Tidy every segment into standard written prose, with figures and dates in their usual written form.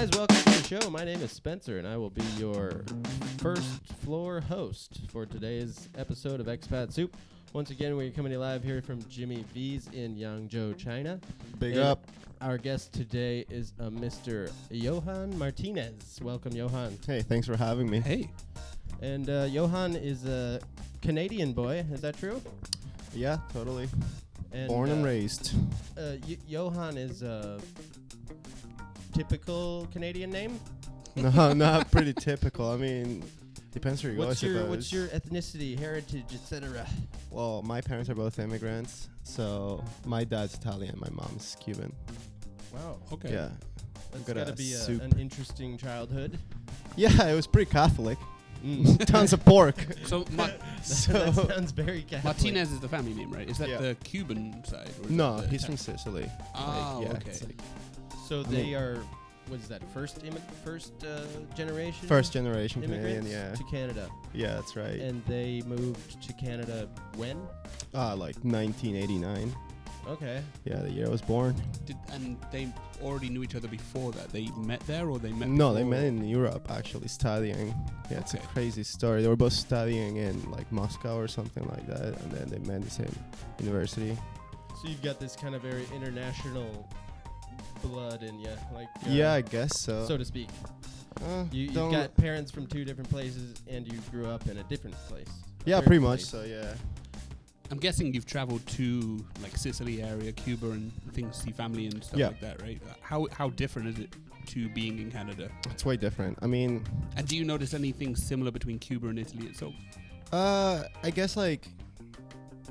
guys, welcome to the show. My name is Spencer, and I will be your first floor host for today's episode of Expat Soup. Once again, we're coming to you live here from Jimmy V's in Yangzhou, China. Big and up. Our guest today is Mr. Johan Martinez. Welcome, Johan. Hey, thanks for having me. Hey. And Johan is a Canadian boy. Is that true? Yeah, totally. And, Born and raised. Johan is a typical Canadian name? No, not pretty typical. I mean, depends where you go, I suppose. What's your ethnicity, heritage, etc.? Well, my parents are both immigrants, so my dad's Italian, my mom's Cuban. Wow. Okay. Yeah. That's Got got to a be soup. an interesting childhood. Yeah, it was pretty Catholic. Tons of pork. So, that sounds very Catholic. Martinez is the family name, right? Is that Yeah. the Cuban side? Or is No, it the he's from Sicily. Oh, yeah, okay. it's like So they are, what is that, first generation? first generation Canadian, immigrants yeah. to Canada. Yeah, that's right. And they moved to Canada when? Like 1989. Okay. Yeah, the year I was born. And they already knew each other before that? They met there or they met No, they before? met in Europe, actually, studying. Yeah, it's a Okay. crazy story. They were both studying in, like, Moscow or something like that, and then they met in the same university. So you've got this kind of very international blood in you, like Yeah, I guess so. so to speak. You've don't- got parents from two different places, and you grew up in a different place. Yeah, Third pretty much place. so, yeah. I'm guessing you've traveled to like Sicily area, Cuba, and things, see family and stuff Yeah. like that, right? How different is it to being in Canada? It's way different. I mean, And do you notice anything similar between Cuba and Italy itself? I guess, like,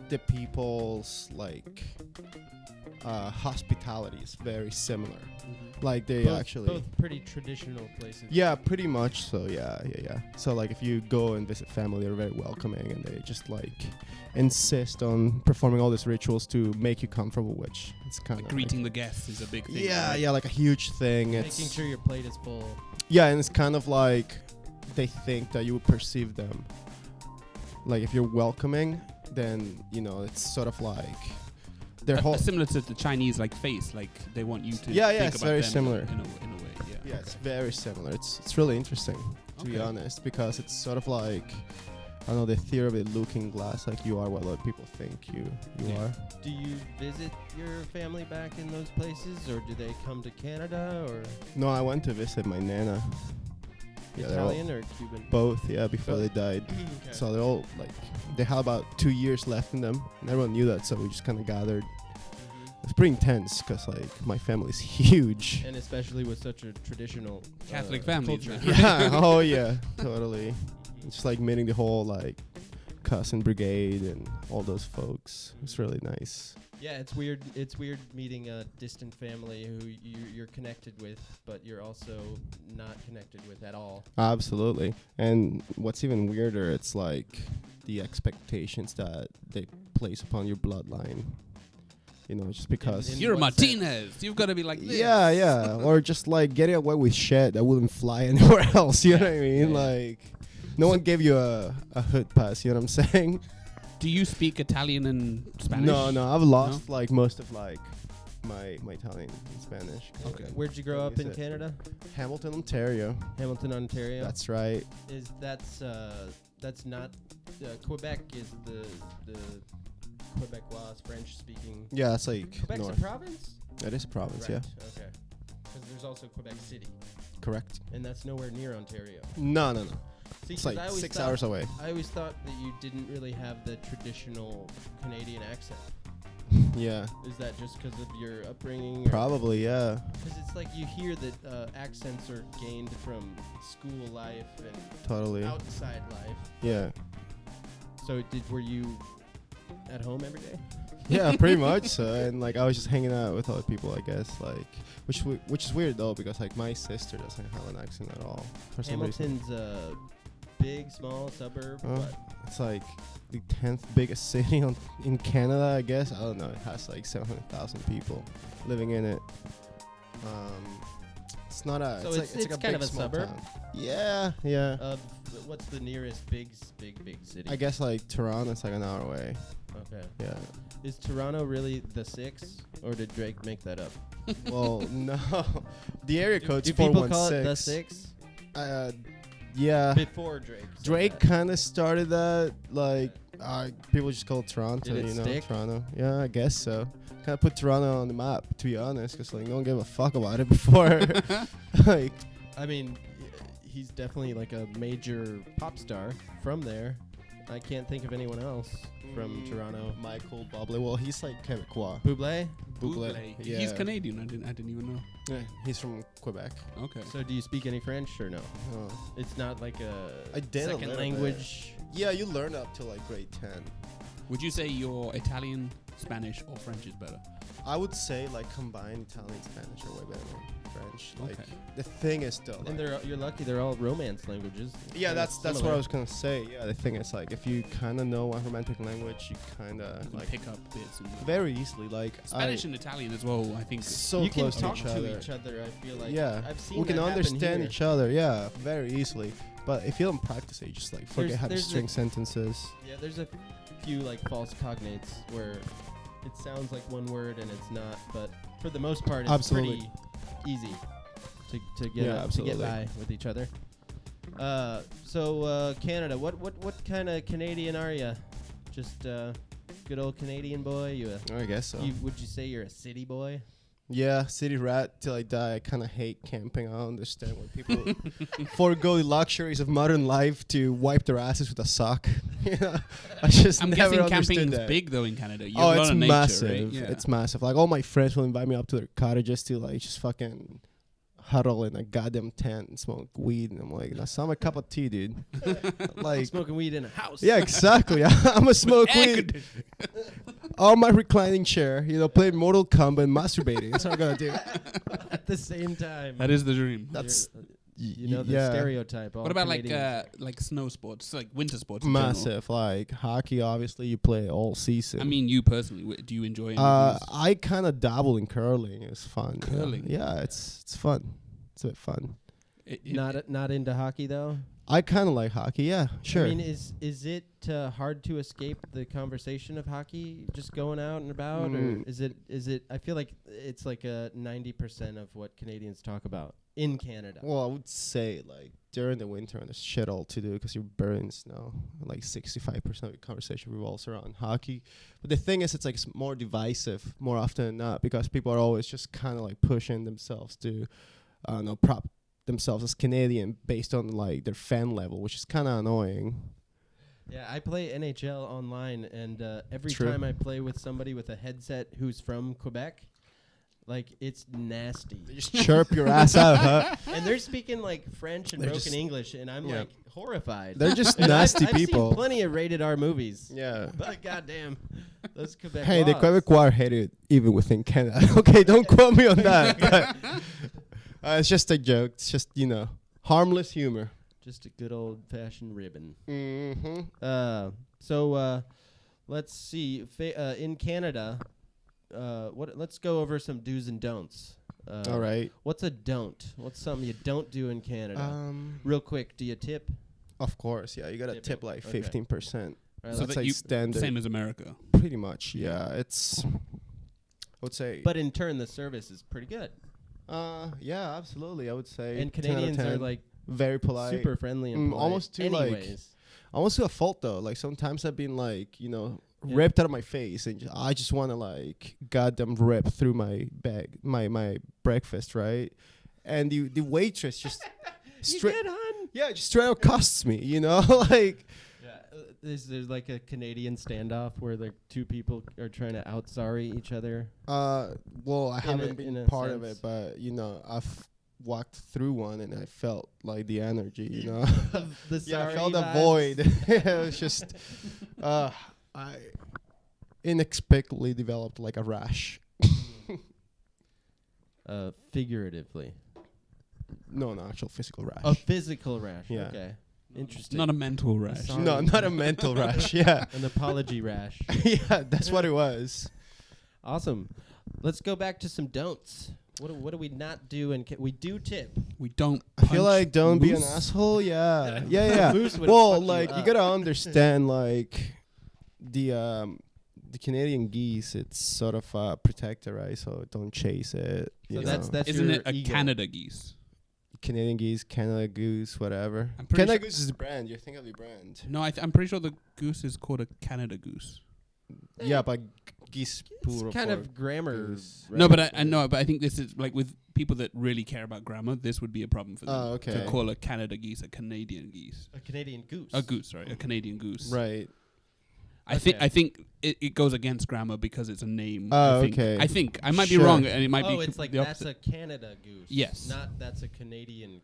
the people's, like, hospitality is very similar. Like, they actually... both pretty traditional places. Yeah, pretty much so, yeah. So, like, if you go and visit family, they're very welcoming, and they just, like, insist on performing all these rituals to make you comfortable, which it's kind of... Greeting the guests is a big thing. Yeah, right? yeah, like a huge thing. Making It's sure your plate is full. Yeah, and it's kind of like they think that you would perceive them. Like, if you're welcoming, then, you know, it's sort of like their whole... Similar to the Chinese like face, like they want you to Yeah, think it's about very them similar. in a way, yeah. Yeah, it's very similar. It's really interesting, to be Okay. honest, because it's sort of like, I don't know, the theory of it looking glass, like you are what other people think you Yeah. are. Do you visit your family back in those places, or do they come to Canada, or No, I went to visit my Nana. Yeah, they're all Italian or Cuban? both, yeah, before they died. Okay. So they're all, like, they had about 2 years left in them, and everyone knew that, so we just kind of gathered. It's pretty intense, because, like, my family's huge. And especially with such a traditional Catholic family, culture. isn't it? Yeah, oh yeah, totally. It's just like meeting the whole, like, cousin brigade and all those folks. It's really nice. Yeah, it's weird. It's weird meeting a distant family who you're connected with, but you're also not connected with at all. Absolutely. And what's even weirder, it's like the expectations that they place upon your bloodline. You know, just because... In You're what Martinez. You've got to be like this. Yeah. Or just, like, getting away with shit that wouldn't fly anywhere else. You know what I mean? Yeah. Like, no one gave you a hood pass. You know what I'm saying? Do you speak Italian and Spanish? No. I've lost, like, most of, like, my Italian and Spanish. Okay. Where'd you grow up in Canada? Hamilton, Ontario. Hamilton, Ontario. That's right. That's not Quebec is the Quebecois French speaking. Yeah, it's like Quebec's north. a province? It is a province, Right. yeah. Okay. Because there's also Quebec City, Correct. and that's nowhere near Ontario. No. See, It's 'cause like I always 6 thought- hours away. I always thought that you didn't really have the traditional Canadian accent. Yeah. Is that just because of your upbringing? Probably, yeah. Because it's like you hear that accents are gained from school life and Totally. outside life. Yeah. So were you at home every day? Yeah, pretty much. So, and like I was just hanging out with other people, I guess. Like, which is weird though, because like my sister doesn't have an accent at all for some reason. Hamilton's a big, small suburb. What? It's like the 10th biggest city in Canada, I guess. I don't know. It has like 700,000 people living in it. It's not a. So it's like it's a kind big of a small suburb? town. Yeah. Of What's the nearest big city? I guess like Toronto's like an hour away. Okay. Yeah. Is Toronto really the 6, or did Drake make that up? Well, no. The area code's Do people 416. call it the 6? Yeah. Before Drake. said Drake that. kind of started that. Like, people just call it Toronto. Did it you know, stick? Toronto. Yeah, I guess so. Kind of put Toronto on the map, to be honest, because like no one gave a fuck about it before. Like, I mean, he's definitely like a major pop star from there. I can't think of anyone else from Toronto. Michael Bublé. Well, he's like Quebecois. Bublé? Bublé. Yeah. He's Canadian. I didn't even know. Yeah, he's from Quebec. Okay. So do you speak any French or no? Oh. It's not like a I did a second little language. Yeah, you learn up to like grade 10. Would you say your Italian, Spanish, or French is better? I would say like combined Italian, Spanish are way better than French. Like Okay. the thing is though. And Like, you're lucky they're all Romance languages. yeah, Kinda that's what similar. I was gonna say. Yeah, the thing is like if you kind of know one romantic language, you kind of You can like pick up bits. And very easily. Like Spanish and Italian as well, I think. so You can close talk to to each other. I feel like. Yeah, I've seen we can that happen understand here. each other. Yeah, very easily. But if you don't practice it, you just like forget how to there's string sentences. Yeah, there's a few like false cognates where it sounds like one word and it's not, but for the most part, it's Absolutely. pretty easy to get Yeah, to get absolutely. by with each other. So Canada, what kind of Canadian are you? Just good old Canadian boy? I guess so. Would you say you're a city boy? Yeah, city rat till I die. I kind of hate camping. I don't understand why people forego the luxuries of modern life to wipe their asses with a sock. You know, I just I'm never guessing understood camping's that. big though in Canada. You Oh, have a lot it's of nature, massive. right? Yeah. It's massive. Like all my friends will invite me up to their cottages to like just fucking huddle in a goddamn tent and smoke weed, and I'm like, that's not my cup of tea, dude. Like, Smoking weed in a house. yeah, exactly. I'm a smoke Air weed conditioning. on my reclining chair, you know, playing Mortal Kombat and masturbating. That's what I'm gonna do. At the same time. That is the dream. That's you know the yeah. stereotype. all What about Canadians. like snow sports, like winter sports? in general? Massive. Like hockey, obviously, you play all season. I mean, you personally, do you enjoy any of these? I kind of dabble in curling. It's fun. you know? Curling? Yeah, it's fun. It's a bit fun. Not into hockey though? I kind of like hockey. Yeah, sure. I mean, is it hard to escape the conversation of hockey just going out and about, or is it? I feel like it's like a 90% of what Canadians talk about in Canada. Well, I would say like during the winter and there's shit all to do because you're buried in snow. Like 65% of the conversation revolves around hockey. But the thing is, it's like more divisive more often than not because people are always just kind of like pushing themselves to, I don't know, prop themselves as Canadian based on like their fan level, which is kind of annoying. Yeah, I play NHL online, and every True. time I play with somebody with a headset who's from Quebec, like it's nasty. They just chirp your ass out, huh? And they're speaking like French and They're broken just- English, and I'm yeah. like horrified. They're just And nasty I've people. seen plenty of rated R movies. Yeah. But goddamn, those Quebec. Hey, the Quebecois are hated even within Canada. Okay, don't quote me on that. But, it's just a joke. It's just, you know, harmless humor. Just a good old fashioned ribbon. Mm-hmm. So let's see. In Canada, let's go over some do's and don'ts. All right. What's a don't? What's something you don't do in Canada? Um, Real quick, do you tip? Of course, yeah. You gotta Tipping. tip like Okay. 15%. All right, So let's- That's that like you- standard. Same as America. Pretty much, yeah. It's, I would say. but in turn, the service is pretty good, Yeah, absolutely. I would say. and 10 out of Canadians are 10. like very polite. super friendly and polite. almost to, like, anyways. Almost to a fault though. Like sometimes I've been like, you know, Yeah. ripped out of my face, and I just want to like goddamn rip through my bag, my breakfast, right? And the waitress just straight, hon. yeah, just straight out costs me, you know, like. Yeah, there's like a Canadian standoff where like two people are trying to out sorry each other. Well, I haven't in been a part of sense. it, but you know, I've walked through one and I felt like the energy, you know. The Yeah, I sorry felt a vibes. void. It was just, I inexplicably developed like a rash. Figuratively. No, actual physical rash. A physical rash. Yeah. Okay. Interesting. Not a mental rash. Sorry. No, not a mental rash. Yeah, An apology rash. yeah, that's what it was. Awesome. Let's go back to some don'ts. What do we not do? And we do tip. We don't. I feel like don't be an moose. asshole. Yeah. Moose would Well, fuck like you you up. gotta understand, like the Canadian geese. It's sort of protected, right? So don't chase it. So you that's know. Isn't your it a eagle. Canada geese? Canadian geese, Canada goose, whatever. I'm pretty Canada sure- goose is the brand. You're thinking of the brand. No, I'm pretty sure the goose is called a Canada goose. Yeah, but geese. It's kind of grammar. goose. No, but I know, but I think this is like with people that really care about grammar. This would be a problem for them. Oh, okay. To call a Canada geese a Canadian geese. A Canadian goose. A goose, sorry, a Canadian goose. Right. I think it goes against grammar because it's a name. Oh, I think. okay. I think I might be Sure. wrong, and it might be. Oh, it's like the that's opposite. a Canada goose. Yes. Not that's a Canadian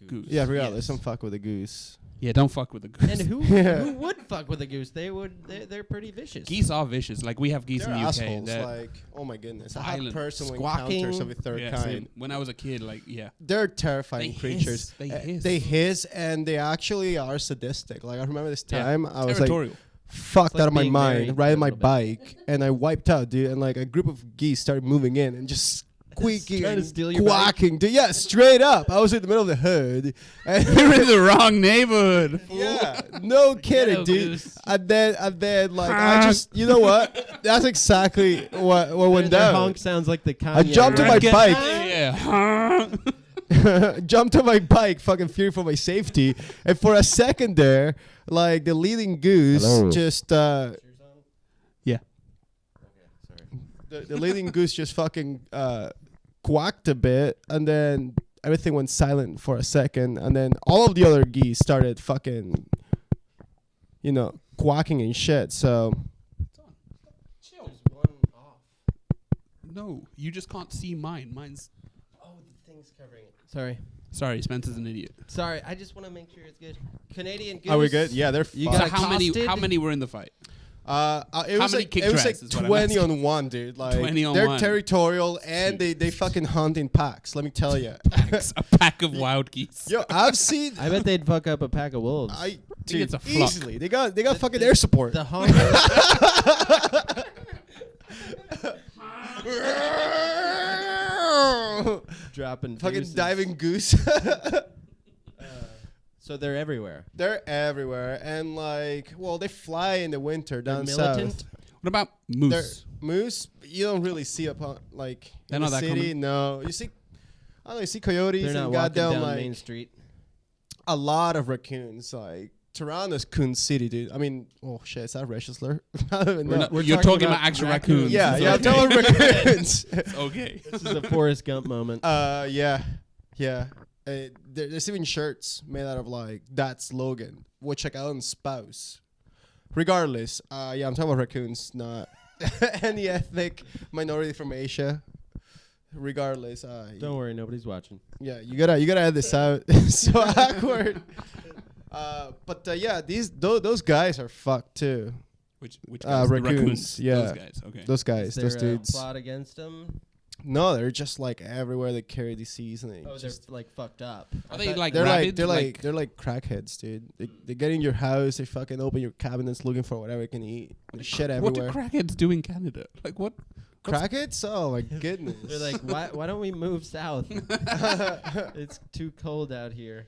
Goose. Yeah, regardless, Yes. don't fuck with a goose. Yeah, don't fuck with the goose. And who Yeah. who would fuck with a goose? They're pretty vicious. Geese are vicious. Like we have geese They're in the UK. assholes. They're Like, oh my goodness, I violent, have personal squawking. encounters of a third yeah, kind. same. When I was a kid, like They're terrifying They creatures. hiss. They hiss. They hiss, and they actually are sadistic. Like I remember this Yeah. time, I was like territorial. fucked It's like out of my being married mind, riding a my little bit. bike, and I wiped out, dude. And like a group of geese started moving in and just squeaking Trying to and steal your bike? quacking. Dude, yeah, straight up. I was in the middle of the hood. And You're in the wrong neighborhood. yeah, no kidding, Ghetto dude. goose. And then, like, I just, you know what? That's exactly what went Their down. honk sounds like the Kanye. I jumped on my rap. bike. Yeah. Jumped on my bike, fucking fearing for my safety. And for a second there, like the leading goose Hello. just Yeah. the leading goose just fucking quacked a bit, and then everything went silent for a second, and then all of the other geese started fucking, quacking and shit. So Chill. There's one off. No, you just can't see mine. Mine's. Oh, the thing's covering it. Sorry. Sorry, Spencer's an idiot. Sorry, I just want to make sure it's good. Canadian goose. are we good? Yeah, they're You fucked. got So how many? accosted? How many were in the fight? It How was many like, kick it was drags like is what I'm 20 asking. on 1, dude. Like 20 on they're 1. territorial, and they fucking hunt in packs. Let me tell you. A pack of wild geese. Yo, I've seen. I bet they'd fuck up a pack of wolves. Dude, it's a flock. easily. They got fucking air support. The honk. Dropping Fucking deuces. diving goose. So they're everywhere. They're everywhere, and like, well, they fly in the winter They're down militant. south. What about They're moose? moose. You don't really see upon like They're in not the that city. common? No, you see. I don't know. You see coyotes They're not and walking goddamn down like Main Street. a lot of raccoons. Like Toronto's Coon City, dude. I mean, oh shit, is that a racial slur? I don't even know. You're talking about actual raccoons. yeah, It's yeah, I'm okay. talking about raccoons. Okay. This is a Forrest Gump moment. Yeah. There's even shirts made out of like that slogan, which like I own spouse. Regardless, I'm talking about raccoons, not any ethnic minority from Asia. Regardless, Don't worry, nobody's watching. yeah, you gotta edit this out. So awkward. But yeah, those guys are fucked too. Which guys? The raccoons, yeah. Those guys. Okay. Those guys, Is those there a dudes. plot against them? No, they're just like everywhere. They carry disease and they Oh, just. they're like fucked up. Are I they thought- like They're rabid? they're like crackheads, dude. They get in your house, they fucking open your cabinets looking for whatever they can eat. There's shit What do everywhere. crackheads do in Canada? Like what? Crackheads? Oh my goodness. They're like, why don't we move south? It's too cold out here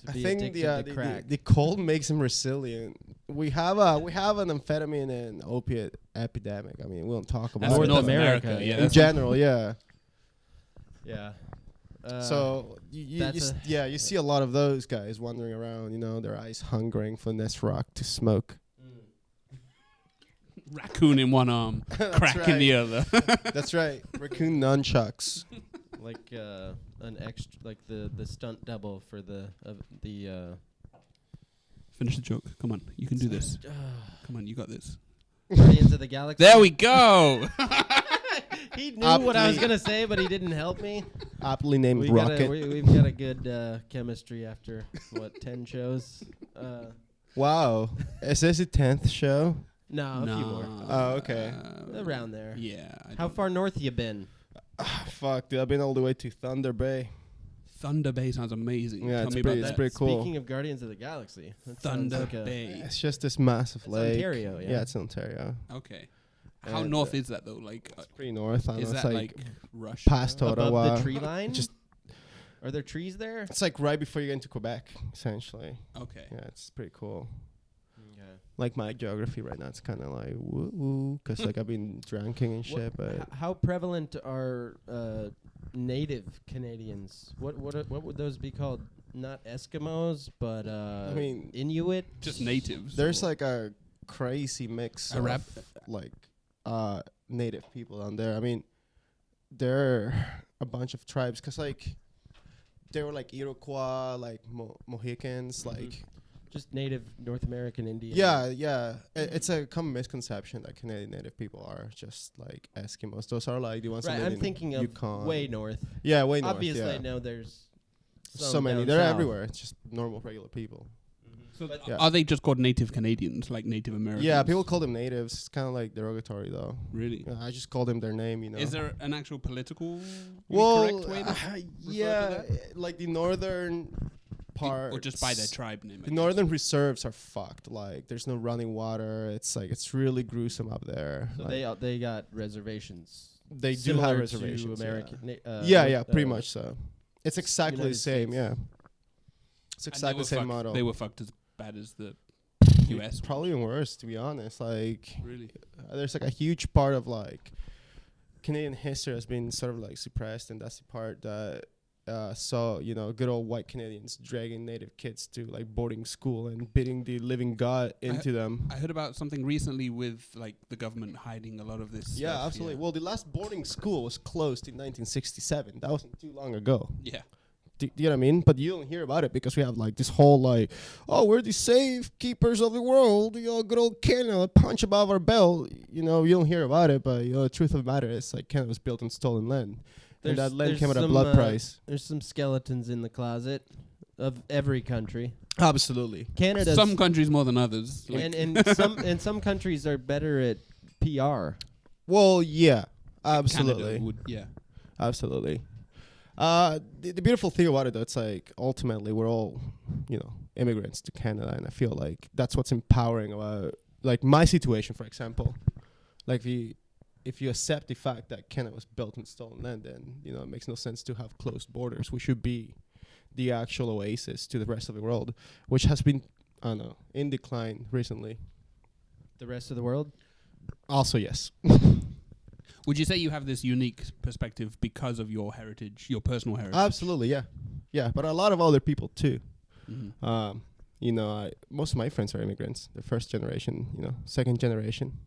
to I be think addicted to crack. the cold makes them resilient. We have an amphetamine and opiate epidemic. I mean, we don't talk about That's it. North North America. America, Yeah. In That's general, yeah. Yeah. So you see a lot of those guys wandering around, their eyes hungering for this rock to smoke. Raccoon in one arm, crack in the other. That's right. Raccoon nunchucks. like an extra, like the stunt double for the. Finish the joke. Come on, you can do this. Come on, you got this. Guardians of the Galaxy. There we go. He knew what I was Aptly- gonna say, but he didn't help me. Aptly named We've Rocket. got a good chemistry after 10 shows. Wow. Is this the 10th show? No, a few more. Oh, okay. Around there. Yeah. How far north you been? Fuck, dude. I've been all the way to Thunder Bay. Thunder Bay sounds amazing. Yeah, Tell it's me pretty- about it's that. pretty cool. Speaking of Guardians of the Galaxy, that sounds Thunder like a- Bay. It's just this massive It's lake. Ontario, yeah. Yeah, it's Ontario. Okay. How And, north is that though? Like, It's pretty north. I don't is know, that it's like Russia? past above Ottawa. the tree line? Just Are there trees there? it's like right before you get into Quebec, essentially. Okay. Yeah, it's pretty cool. Okay. Like my geography right now, it's kind of like woo woo, because like I've been drinking and shit. But How prevalent are native Canadians? What would those be called? Not Eskimos, but I mean, Inuit. Just natives. there's or- like a crazy mix Arab- of like native people down there. I mean, there are a bunch of tribes, because like they were like Iroquois, like Mohicans, like Just native North American Indian. yeah. It's a common misconception that Canadian native people are just like Eskimos. Those are like the ones that Right, live I'm in thinking of Yukon. way north. Yeah, way north. Obviously, yeah. I know there's So many. down They're south. everywhere. It's just normal, regular people. So But- Yeah. are they just called Native Canadians, like Native Americans? Yeah, people call them natives. It's kind of like derogatory, though. Really? Yeah, I just call them their name, you know. Is there an actual political well, correct way to refer to yeah, that? like the northern part, or just by their tribe name? The northern reserves are fucked. Like, there's no running water. It's like it's really gruesome up there. So like, they got reservations. they do similar have to reservations. American. Yeah, pretty much so. It's exactly United the same. States. Yeah, it's And they exactly were the same fucked- model. They were fucked as bad as the US. Probably even worse, to be honest. Like, Really? there's like a huge part of like Canadian history has been sort of like suppressed, and that's the part that saw, you know, good old white Canadians dragging native kids to like boarding school and beating the living god into them. I heard about something recently with like the government hiding a lot of this. Yeah, stuff, absolutely. Well, the last boarding school was closed in 1967. That wasn't too long ago. Yeah. Do you know what I mean? But you don't hear about it because we have like this whole like, oh, we're the safe keepers of the world. You know, good old Canada, punch above our belt. You know, you don't hear about it, but you know, the truth of the matter is like Canada was built on stolen land, and that land came at a blood price. There's some skeletons in the closet of every country. Absolutely. Canada. Some countries more than others. Like and some countries are better at PR. Well, yeah, Canada absolutely, would, yeah. absolutely. The beautiful thing about it, though, it's like ultimately we're all, you know, immigrants to Canada, and I feel like that's what's empowering about like my situation, for example. Like if you accept the fact that Canada was built on stolen land, then you know it makes no sense to have closed borders. We should be the actual oasis to the rest of the world, which has been, I don't know, in decline recently. The rest of the world. Also, yes. Would you say you have this unique perspective because of your heritage, your personal heritage? Absolutely, yeah, yeah. But a lot of other people too. Mhm. You know, most of my friends are immigrants. They're first generation, you know, second generation.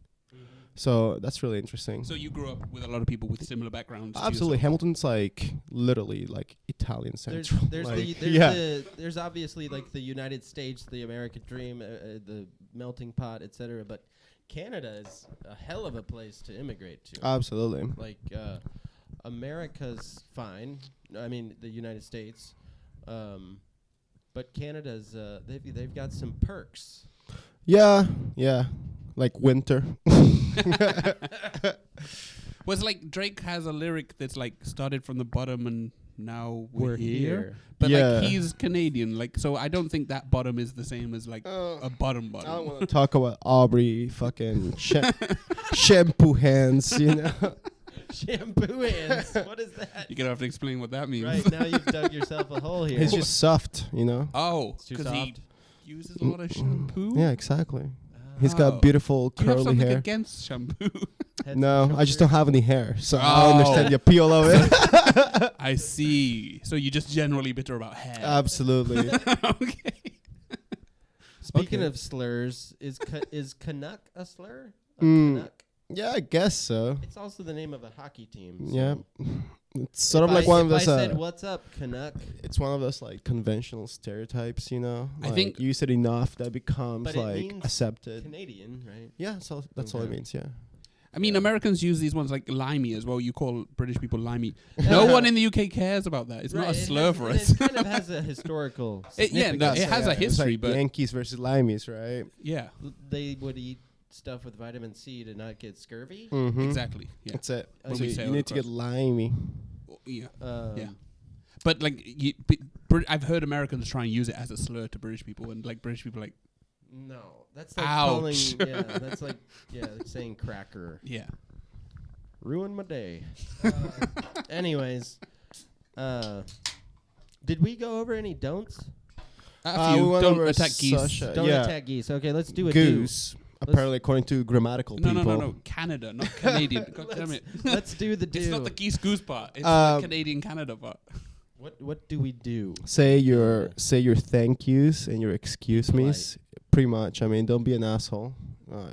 So that's really interesting. So you grew up with a lot of people with similar backgrounds. to Absolutely, yourself. Hamilton's like literally like Italian There's central. there's like, there's obviously like the United States, the American dream, the melting pot, etc. But Canada is a hell of a place to immigrate to. Absolutely. Like America's fine. I mean the United States, but Canada's they've got some perks. Yeah, yeah. Like winter. Was like Drake has a lyric that's like started from the bottom and now we're here. But Yeah. like he's Canadian, like so I don't think that bottom is the same as like a bottom I don't bottom. want to talk about Aubrey fucking shampoo hands, you know. Shampoo hands. What is that? You're gonna have to explain what that means. Right now you've dug yourself a hole here. He's just soft, you know. Oh, It's too because he soft. uses a lot of shampoo. Yeah, exactly. Ah. He's Oh. got beautiful Do you have curly something hair. against shampoo? Head No, I just shoulder. don't have any hair, so I Oh. understand the appeal of it. I see. So you're just generally bitter about hair. Absolutely. Okay. Speaking Okay. of slurs, is Canuck a slur? A Mm. Canuck? Yeah, I guess so. It's also the name of a hockey team. so Yeah, it's sort of if like I- one of if those. I said, "What's up, Canuck?" It's one of those like conventional stereotypes, you know. I Like, think- use it enough that becomes But it like means accepted. Canadian, right? Yeah, so that's all it Okay. means. Yeah. I mean, Yeah. Americans use these ones like limey as well. You call British people limey. No one in the UK cares about that. It's not a Right, slur for and us. It kind of has a historical. Yeah, no, significance. it has a it's history, like but Yankees versus Limeys, right? yeah, They would eat stuff with vitamin C to not get scurvy. Mm-hmm. exactly. Yeah, That's it. When So we you sail you need to across. get limey. yeah. Um, Yeah. But like, I've heard Americans try and use it as a slur to British people, and like British people are like, No, that's like Ouch. calling. Yeah, that's like saying cracker. Yeah. Ruined my day. Anyways, did we go over any don'ts? A few. we went Don't over attack geese. Sasha. Don't yeah. attack geese. Okay, let's do a Goose. Apparently, according to grammatical No, people. no. Canada, not Canadian. God damn it. Let's do the do. It's not the geese goose part. It's the Canadian Canada part. What do we do? Say your thank yous and your excuse me's. Pretty much. I mean, don't be an asshole.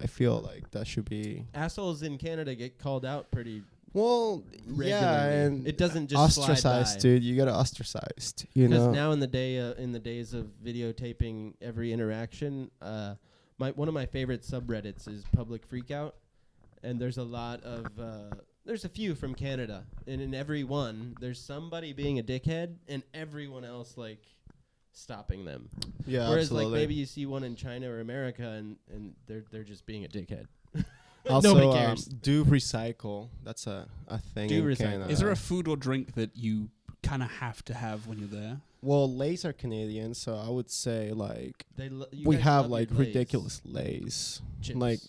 I feel like that should be. Assholes in Canada get called out pretty regularly. Yeah, and it doesn't just ostracized, dude. You get ostracized. You know. Because now in the days of videotaping every interaction, one of my favorite subreddits is Public Freakout, and there's a lot of there's a few from Canada, and in every one there's somebody being a dickhead and everyone else like stopping them. Yeah, Whereas absolutely. like maybe you see one in China or America and they're just being a dickhead. Also, Nobody cares. Do recycle. That's a thing. Do in recycle. Canada. Is there a food or drink that you kind of have to have when you're there? Well, Lays are Canadian, so I would say like You we guys have love like your Lay's. ridiculous Lays. Chips. Like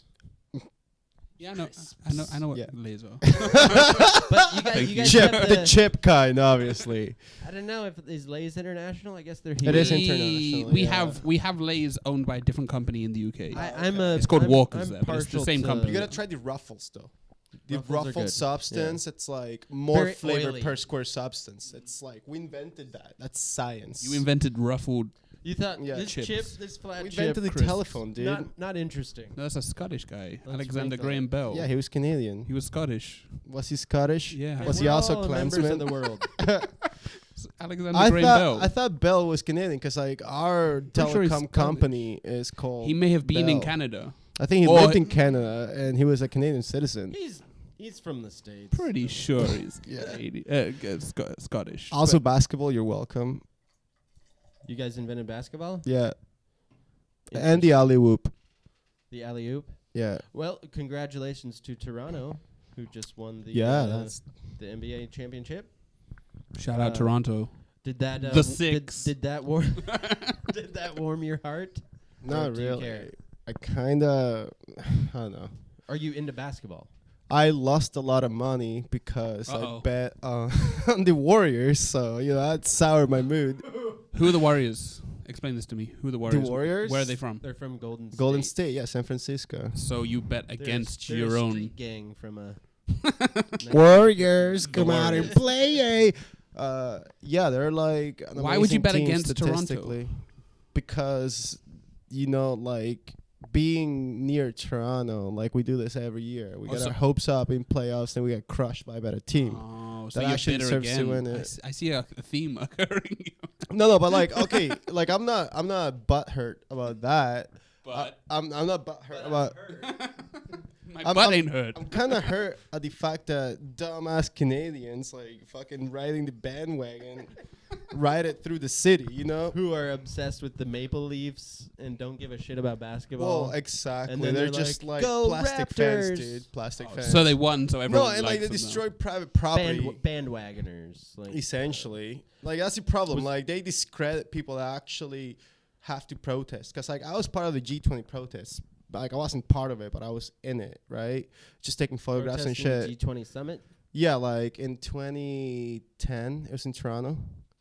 Yeah, I know. Crisps. I know what Yeah. Lays are. But you guys, Thank you you. guys chip, have the chip kind, obviously. I don't know if is Lay's international. I guess they're It here. is international, We yeah. we have Lays owned by a different company in the UK. It's called Walkers there, but it's the same company. You gotta try the Ruffles though. The Ruffles are ruffled good. substance, it's like more Very flavor oily. per square substance. It's like we invented that. That's science. You invented ruffled. You thought Yeah. this Chips. chip, this flat We chip, invented the crisps. telephone, dude. not interesting. No, that's a Scottish guy, Let's Alexander rank Graham that. Bell. Yeah, he was Canadian. He was Scottish. Was he Scottish? Yeah. Was And he we're also all members of Klansman? the world? Alexander I Graham thought Bell. I thought Bell was Canadian because like our Pretty sure he's telecom Scottish. company is called. He may have been in Bell. Canada. I think he Or- lived in Canada and he was a Canadian citizen. He's from the States. Pretty sure he's Yeah. Canadian, Scottish. Also, basketball. You're welcome. You guys invented basketball? Yeah, and the alley whoop. The alley oop. Yeah, Well, congratulations to Toronto, who just won the that's the NBA championship. Shout out uh, Toronto. Did that The Six. Did that warm did that warm your heart? not do you really. care? I kinda, I don't know. Are you into basketball? I lost a lot of money because Uh-oh. I bet on the Warriors, so that soured my mood. Who are the Warriors? Explain this to me. Who are the Warriors? Warriors? Where are they from? They're from Golden State. Golden State, yeah, San Francisco. So you bet They're against they're your a own. street gang from a Warriors, The come out and Warriors. play. Yeah, they're like an Why would you amazing bet team against Toronto? statistically. Because, like being near Toronto, like we do this every year. We get Also- our hopes up in playoffs, and we get crushed by a better team. Oh, so That you're actually bitter deserves to again. win I it. I see a theme occurring. No, but like, okay, like I'm not butthurt about that. But I'm not butthurt about. my I'm- butt ain't hurt. I'm kind of hurt at the fact that dumbass Canadians like fucking riding the bandwagon, ride it through the city. who are obsessed with the Maple Leafs and don't give a shit about basketball. Well, exactly. And then They're they're just like, like "Go plastic Raptors!" fans, dude. Plastic fans. So they won. So everyone no, and like likes they them now. destroy private property. Bandwagoners. Like Essentially, like that's the problem. Like they discredit people that actually have to protest. Cause like I was part of the G20 protests. Like I wasn't part of it, but I was in it, right? Just taking photographs and protesting shit. G20 summit. Yeah, like in 2010, it was in Toronto,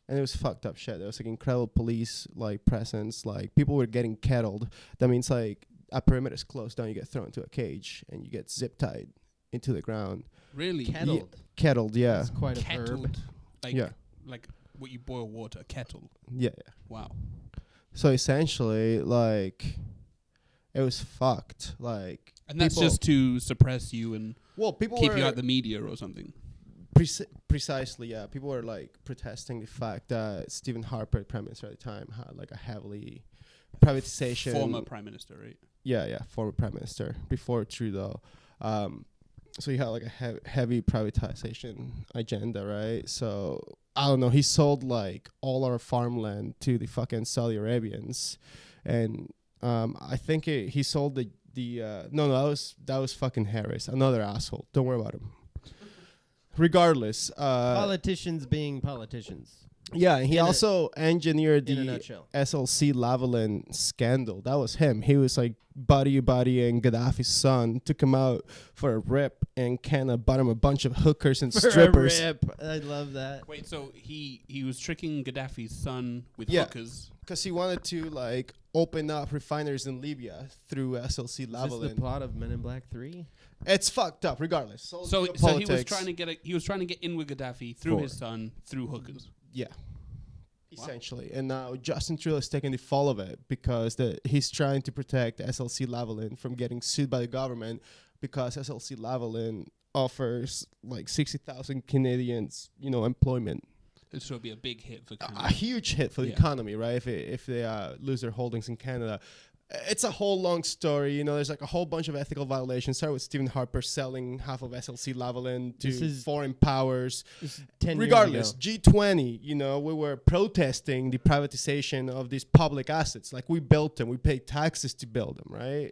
and it was fucked up shit. There was like incredible police like presence. Like people were getting kettled. That means like a perimeter is closed down, you get thrown into a cage and you get zip tied into the ground. Really? Kettled. Kettled, yeah, That's quite a verb. Kettled. Like, yeah, like what you boil water. Kettle. yeah. Wow. So essentially, like, it was fucked. Like, And that's people- just to suppress you and well, people keep were you out the media or something. precisely, yeah. People were like protesting the fact that Stephen Harper, prime minister at the time, had like a heavily privatization. Former prime minister, right? Yeah, former prime minister before Trudeau. So he had like a heavy privatization agenda, right? So I don't know. He sold like all our farmland to the fucking Saudi Arabians, and I think he sold the no, that was fucking Harris, another asshole. Don't worry about him. Regardless, Politicians being politicians. Yeah, and he In a- also engineered in a the nutshell. SLC Lavalin scandal. That was him. He was like bodying Gaddafi's son, took him out for a rip, and kind of bought him a bunch of hookers and strippers. For a rip. I love that. Wait, so he was tricking Gaddafi's son with Yeah. hookers. Because he wanted to like open up refineries in Libya through SLC Is this Lavalin. the plot of Men in Black 3? It's fucked up, regardless. So he was geopolitics. trying to get in with Gaddafi through For- his son through hookers. Yeah. Essentially. And now Justin Trudeau is taking the fall of it because he's trying to protect SLC Lavalin from getting sued by the government because SLC Lavalin offers like 60,000 Canadians, employment. So it'd be a big hit for A Canada. huge hit for the Yeah. economy, right? If they lose their holdings in Canada. It's a whole long story. There's like a whole bunch of ethical violations. Started with Stephen Harper selling half of SLC Lavalin This to is- foreign powers. This is 10 Regardless, years G20, we were protesting the privatization of these public assets. Like we built them, we paid taxes to build them, right?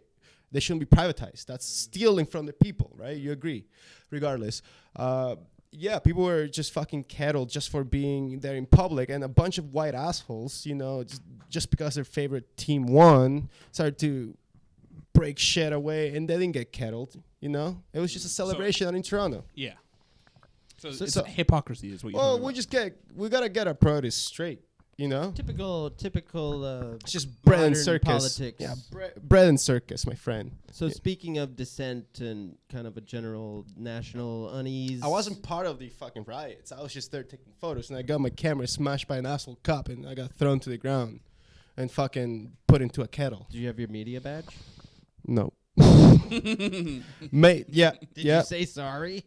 They shouldn't be privatized. That's stealing from the people, right? You agree? Regardless. Yeah, people were just fucking kettled just for being there in public, and a bunch of white assholes, just because their favorite team won, started to break shit away, and they didn't get kettled. It was just a celebration in Toronto. Yeah. So, So- it's so- hypocrisy is what you're Well, talking we gotta get our priorities straight. ago. Typical. It's just bread and modern circus. politics. Yeah, bread and circus, my friend. So Yeah. speaking of dissent and kind of a general national unease, I wasn't part of the fucking riots. I was just there taking photos, and I got my camera smashed by an asshole cop, and I got thrown to the ground and fucking put into a kettle. Do you have your media badge? No. Mate, yeah, Did yeah. you say sorry?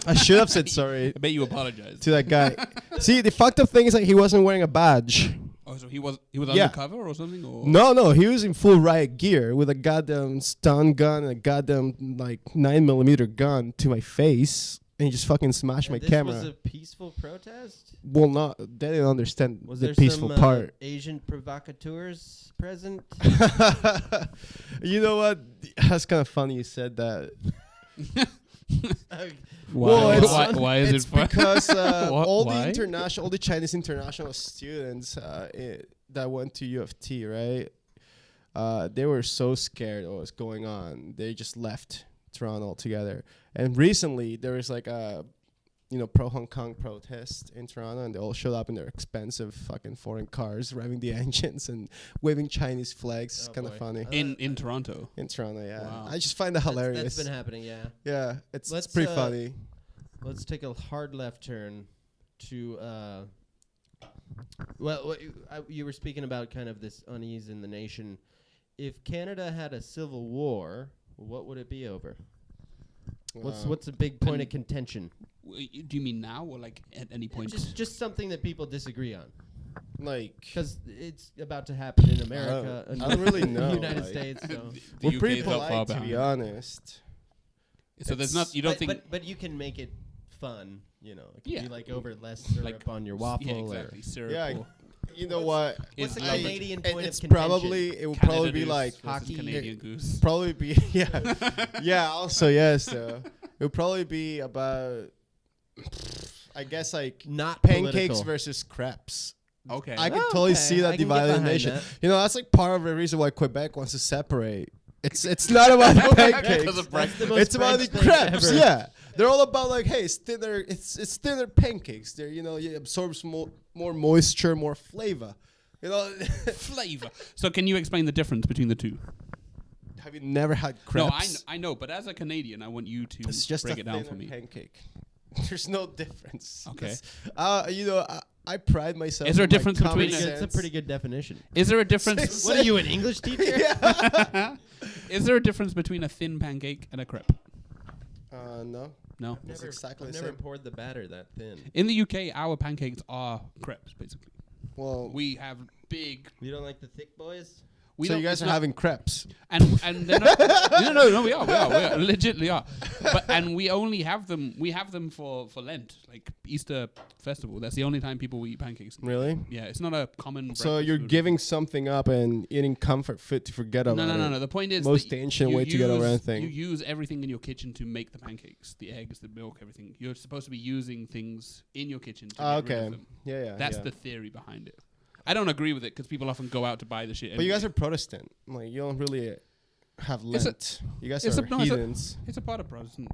I should have said sorry I bet you apologize. to that guy. See, the fucked up thing is like he wasn't wearing a badge. Oh, so he was Yeah. undercover or something? Or No, he was in full riot gear with a goddamn stun gun and a goddamn like 9mm gun to my face, and he just fucking smashed my And this camera. was a peaceful protest? Well, not they didn't understand Was the there peaceful some part. Asian provocateurs present? You know what? That's kind of funny you said that. Well, it's- why is It's it fun? because all Why? the Chinese international students that went to U of T, right? They were so scared of what was going on. They just left Toronto altogether. And recently, there was like a pro Hong Kong protest in Toronto, and they all showed up in their expensive fucking foreign cars, revving the engines and waving Chinese flags. It's Oh, kind of boy. funny. in Toronto. In Toronto, yeah. Wow. I just find that hilarious. That's been happening, yeah. Yeah, it's Let's, pretty funny. Let's take a hard left turn to well, you were speaking about kind of this unease in the nation. If Canada had a civil war, what would it be over? What's a big point of contention? Do you mean now or like at any point? Just something that people disagree on, like because it's about to happen in America, I don't really know, United like- States. So. The we're UK pretty is not far polite, to be behind. honest. So there's not. You don't think? but you can make it fun, It can Yeah. be like over less syrup Like on your waffle. Yeah, exactly. Syrup. Yeah, or You know what? What's is the like Canadian It- point it's of contention? probably it will Canada probably be Goose like versus hockey. Canadian Goose. probably be yeah also yes it will probably be about I guess like Not pancakes political. versus crepes. Okay. I can Oh, totally okay. see I that can get divided behind nation. that. That's like part of the reason why Quebec wants to separate. It's not about the pancakes. Because of That's the most It's about the French thing crepes. ever. Yeah, they're all about like, hey, it's thinner. It's thinner pancakes. They're it absorbs more moisture, more flavor. Flavor. So can you explain the difference between the two? Have you never had crepes? No, I know, but as a Canadian, I want you to It's just break a it down thinner for me. pancake. There's no difference. Okay. I pride myself. Is there a on my difference common between That's a sense. pretty good definition. Is there a difference? What are you, an English teacher? Is there a difference between a thin pancake and a crepe? No. No. It's exactly I've the never same. poured the batter that thin. In the UK, our pancakes are crepes, basically. Well, We have big. You don't like the thick boys? So you guys are having crepes. And they're not, no, we are legitimately are, and we only have them. We have them for Lent, like Easter festival. That's the only time people will eat pancakes. Really? Yeah, it's not a common. So you're giving something up and eating comfort food to forget about it. No. The point is, most ancient way to get over anything. You use everything in your kitchen to make the pancakes, the eggs, the milk, everything. You're supposed to be using things in your kitchen to get rid of them. Yeah. That's the theory behind it. I don't agree with it because people often go out to buy the shit. But you guys are Protestant. Like, you don't really have Lent. You guys are heathens. It's a part of Protestant.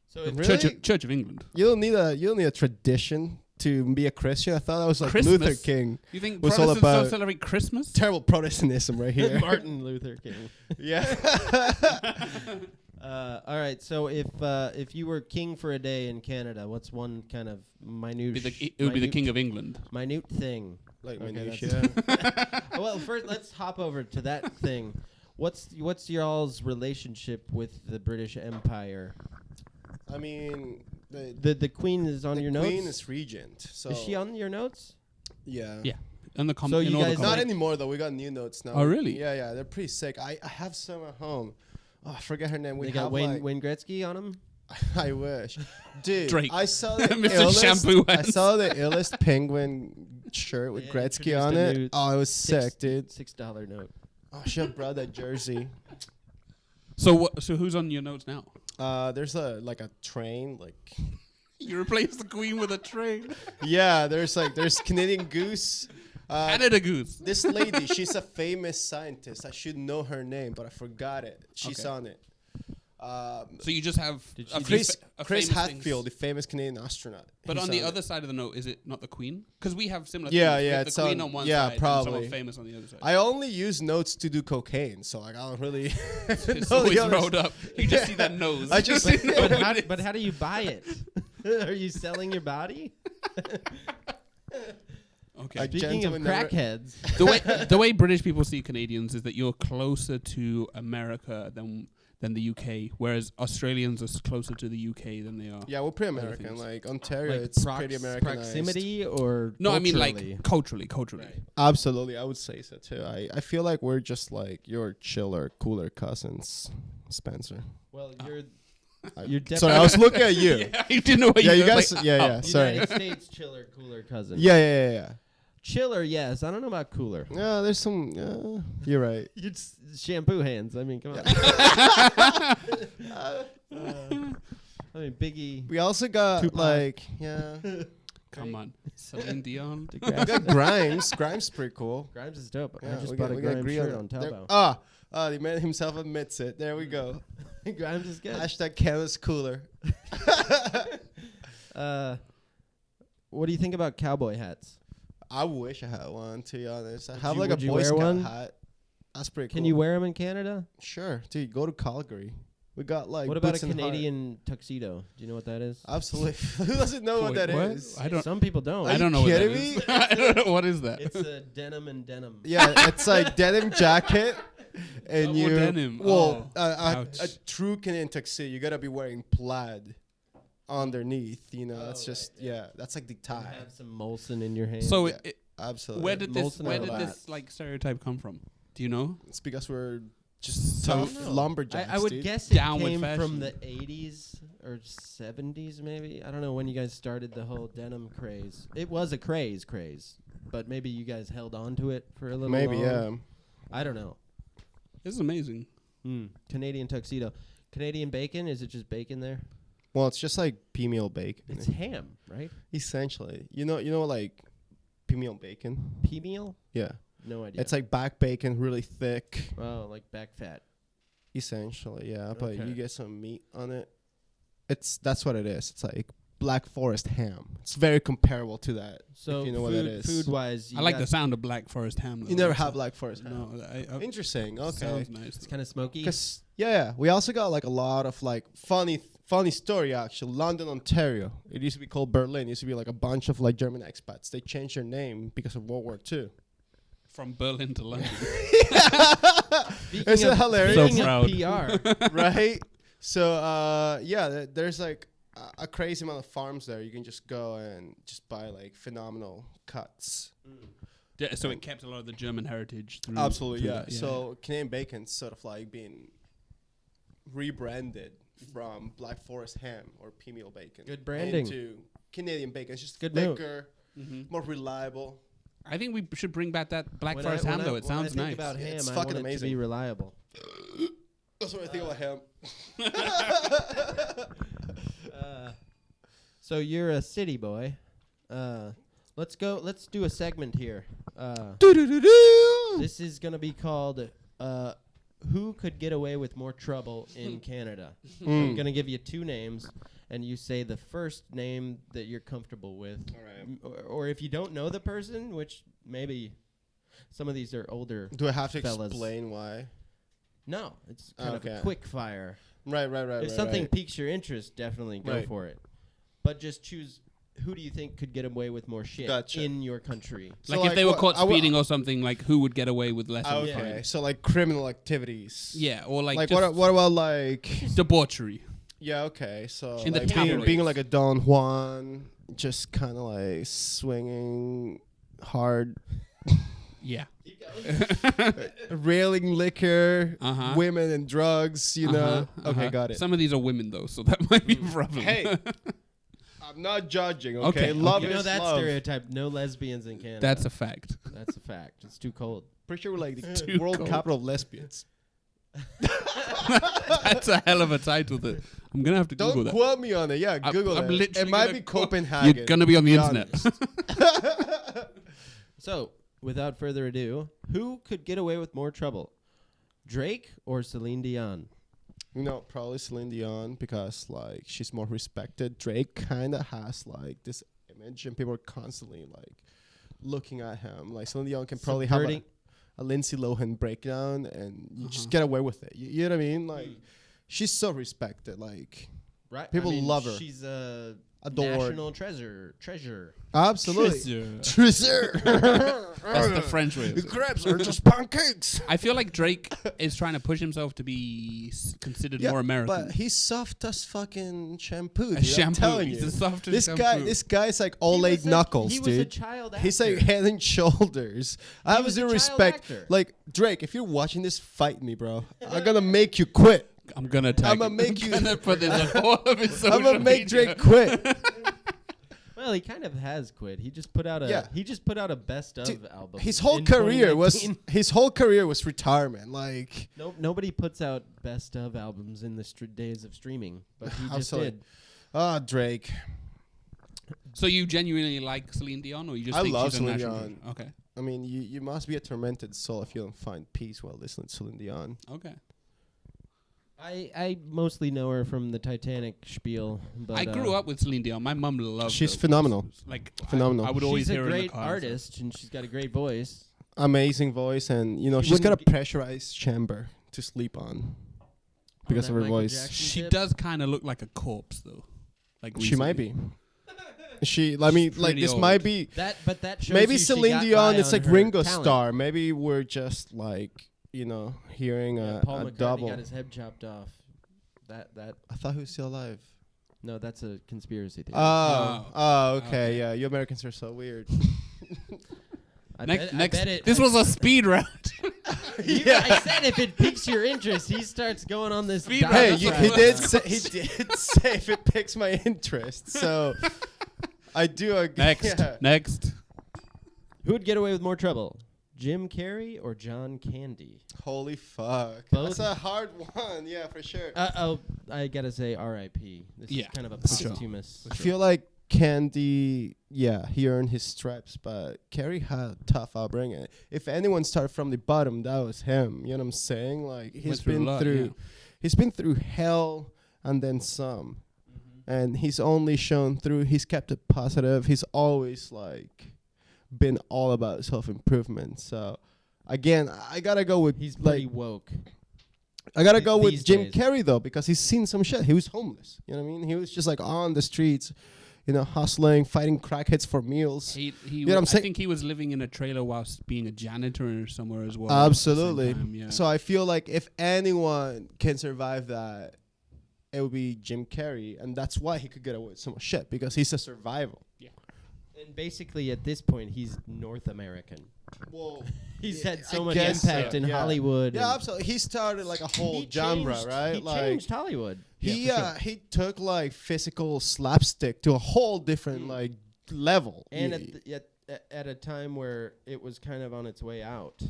So really? Church of England. You don't need a tradition to be a Christian. I thought that was like Christmas? Luther King. You think was all Protestants about don't celebrate Christmas? Terrible Protestantism right here. Martin Luther King. Yeah. All right. So if you were king for a day in Canada, what's one kind of minute? It would be the King of England. Minute thing. Like Okay, minutia. Well, first let's hop over to that thing. What's y'all's relationship with the British Empire? I mean, The Queen is on your notes. The Queen is regent. So Is she on your notes? Yeah. Yeah. And the So you guys Not like anymore though. We got new notes now. Oh, really? Yeah. They're pretty sick. I have some at home. Oh, I forget her name. We they got have Wayne Gretzky on them. I wish, dude. Drake. I saw the Mr. illest. Shampoo I hands. saw the illest penguin shirt with Yeah, Gretzky introduced on a it. new Oh, it was sick, dude. $6 note. Oh, I should have brought that jersey. So who's on your notes now? There's a train, like You replaced the Queen with a train. yeah. There's Canadian Goose. Canada Goose. This lady, she's a famous scientist. I should know her name, but I forgot it. She's Okay. on it. So you just have Chris famous Hadfield, things. the famous Canadian astronaut. But He's on the it. other side of the note, is it not the Queen? Because we have similar Yeah, things. We yeah, have it's the Queen on- on one yeah, side probably. and someone famous on the other side. I only use notes to do cocaine, so like I don't really. It's know always the others. rolled up. You just see that nose. I just- You know what it is. But how do you buy it? Are you selling your body? Okay. A Speaking of gentleman never- crackheads, the way British people see Canadians is that you're closer to America than the UK, whereas Australians are closer to the UK than they are. Yeah, we're pretty Other American. things. Like Ontario, like it's pretty Americanized. proximity or No, I mean culturally? like culturally. Right. Absolutely, I would say so too. I feel like we're just like your chiller, cooler cousins, Spencer. Well, you're Sorry, definitely I was looking at you. Yeah, I didn't know what Yeah, you you were guys. like, Yeah. Sorry. United States chiller, cooler cousin. Yeah. Chiller, yes. I don't know about cooler. Yeah, there's some. You're right. It's shampoo hands. I mean, come on. I mean, Biggie. We also got Tupac. like yeah. Come on, Celine Dion. We got Grimes. Grimes pretty cool. Grimes is dope. Yeah, I just we bought got- a we got Grimes agree shirt on on there- Taobao. the man himself admits it. There we go. Grimes is good. Hashtag Canada's cooler. What do you think about cowboy hats? I wish I had one, to be honest. I Would have you- like a would you Boy wear Scout one? hat. That's pretty cool. Can you wear them in Canada? Sure, dude. Go to Calgary. We got like. What about a Boots and Heart. Canadian tuxedo? Do you know what that is? Absolutely. Who doesn't know what Wait, that is? what? I don't. Some people don't. Are I you don't know what that kidding is. me? I don't know what is that. It's a denim and denim. Yeah, it's like denim jacket, and Double you. denim. Well, Oh, a ouch. true Canadian tuxedo, you gotta be wearing plaid underneath. You know, that's just that's like the You tie. have some Molson in your hand. So Yeah. Absolutely. where did this Molson or this like stereotype come from? Do you know? It's because we're just So- tough lumberjacks. I would dude. guess it Down with came fashion. from the 80s or 70s, maybe. I don't know when you guys started the whole denim craze. It was a craze, but maybe you guys held on to it for a little. Maybe long. I don't know. This is amazing. Canadian tuxedo, Canadian bacon. Is it just bacon there? Well, it's just like pea meal bacon. It's ham, right? Essentially, you know, like pea meal bacon. Pea meal? Yeah, No idea. it's like back bacon, really thick. oh, like back fat. Essentially, yeah, but Okay. you get some meat on it. That's what it is. It's like Black Forest ham. It's very comparable to that. So if you know what that is. food wise, I like the sound of Black Forest ham. Though. You never That's have a- Black Forest ham. No, Interesting. Okay. Sounds nice. It's kind of smoky. Because yeah, we also got like a lot of like funny story actually. London, Ontario. It used to be called Berlin. It used to be like a bunch of like German expats. They changed their name because of World War II. From Berlin to London. Isn't it hilarious? So Speaking proud. of PR, Right? So there's like a crazy amount of farms there. You can just go and just buy like phenomenal cuts. So it kept a lot of the German heritage. Absolutely, through yeah. that, So Canadian bacon's sort of like being rebranded from Black Forest ham or pea meal bacon. Good branding. Into Canadian bacon. It's just Good move. thicker, more reliable. I think we should bring back that Black When Forest I- ham when though. I- It when sounds I think nice. about ham, It's I fucking want it to amazing. be reliable. That's what I think about ham. So you're a city boy. Let's do a segment here. This is gonna be called "Who Could Get Away with More Trouble in Canada?" I'm gonna give you 2 names, and you say the first name that you're comfortable with. All right. Or if you don't know the person, which maybe some of these are older. Do I have to fellas. explain why? No, it's kind of a Okay. quick fire. Right. If something piques your interest, definitely go Right. for it. But just choose who do you think could get away with more shit Gotcha. in your country. So Like if they were what- caught I wa- speeding or something, like who would get away with less of a Okay, fine? so like criminal activities. Yeah, or like, Like just what about like? debauchery. Yeah, okay. So In the like tabloids. being like a Don Juan, just kind of like swinging hard, Yeah. railing liquor, Uh-huh. women and drugs. You know. Okay, got it. Some of these are women though, so that might be a problem. Hey, I'm not judging. Okay, Okay, love You is know that love. stereotype, no lesbians in Canada. That's a fact. That's a fact. It's too cold. Pretty sure we're like the Too world cold. capital of lesbians. That's a hell of a title. That I'm gonna have to Google Don't that. quote me on it. Yeah, I'm- Google I'm it. literally It might gonna be quote- Copenhagen. You're gonna be on the to internet. honest. So, without further ado, who could get away with more trouble? Drake or Celine Dion? Probably Celine Dion because like she's more respected. Drake kind of has like this image, and people are constantly like looking at him. Like Celine Dion can probably have Subverting- a Lindsay Lohan breakdown, and you just get away with it. You know what I mean? Like she's so respected. Like Right. People love her. She's a Adored. national treasure. absolutely. Treasure. Treasure. That's the French way. of The saying it. crepes are just pancakes. I feel like Drake is trying to push himself to be considered more American. But he's soft as fucking shampoo. A Dude, shampoo. I'm telling He's you. the softest This shampoo. guy's like all eight knuckles, He dude. was a child actor. He's like head and shoulders. I have was zero a child respect. actor. Like Drake, if you're watching this, fight me, bro. I'm gonna make you quit. I'm gonna tag I'ma him. make you- I'm gonna put this on all of his social I'm gonna make media. Drake quit. Well, he kind of has quit. He just put out a best of Dude, album. His whole in career was 2019. retirement. Like Nobody puts out best of albums in the days of streaming, but he just Absolutely. did. Drake. So you genuinely like Celine Dion, or you just I think love she's a Celine national Dion. treasure? Okay. I mean, you must be a tormented soul if you don't find peace while listening to Celine Dion. Okay. I mostly know her from the Titanic spiel, but I grew up with Celine Dion. My mum loved She's her. phenomenal. Like Phenomenal. I would always she's a hear her in the great car. artist, and she's got a great voice. Amazing voice, and She she's got a wouldn't be- pressurized chamber to sleep on because that of her Michael voice. Jackson She tip? does kind of look like a corpse, though. Like She might recently. be. I mean, like pretty this old. might be. That shows Maybe you she Celine got Dion. by It's on like her Ringo talent. Starr. Maybe we're just like hearing Yeah, a, Paul a McCartney double. got his head chopped off. That I thought he was still alive. no, that's a conspiracy theory. Okay, Okay. yeah. You Americans are so weird. I Next, bet it. this was a speed round. I said if it piques your interest, he starts going on this. Speed round. Hey, That's he right. did say if it piques my interest. So I do agree. Next, Yeah. next. Who would get away with more trouble, Jim Carrey or John Candy? Holy fuck. Both? That's a hard one. Yeah, for sure. I gotta say R.I.P. This Yeah, is kind of a for sure. posthumous. I feel like Candy, he earned his stripes, but Carey had a tough upbringing. If anyone started from the bottom, that was him. You know what I'm saying? Like Went he's through a been lot, through, yeah. he's been through hell and then some, and he's only shown through. He's kept it positive. He's always like been all about self improvement. So again, I gotta go with He's pretty like woke. I gotta go with these Jim days. Carrey though, because he's seen some shit. He was homeless. You know what I mean? He was just like on the streets, hustling, fighting crackheads for meals. He You know what I'm I saying? think he was living in a trailer whilst being a janitor somewhere as well. Absolutely. At the same time, yeah. So I feel like if anyone can survive that, it would be Jim Carrey, and that's why he could get away with so much shit, because he's a survival. And basically, at this point, he's North American. Well, He's yeah, had so I much guess impact so, in yeah. Hollywood. Yeah, and absolutely. He started like a whole he genre, changed- right? He like changed Hollywood. he Yeah, for sure. he took like physical slapstick to a whole different like level. And Yeah, at a time where it was kind of on its way out.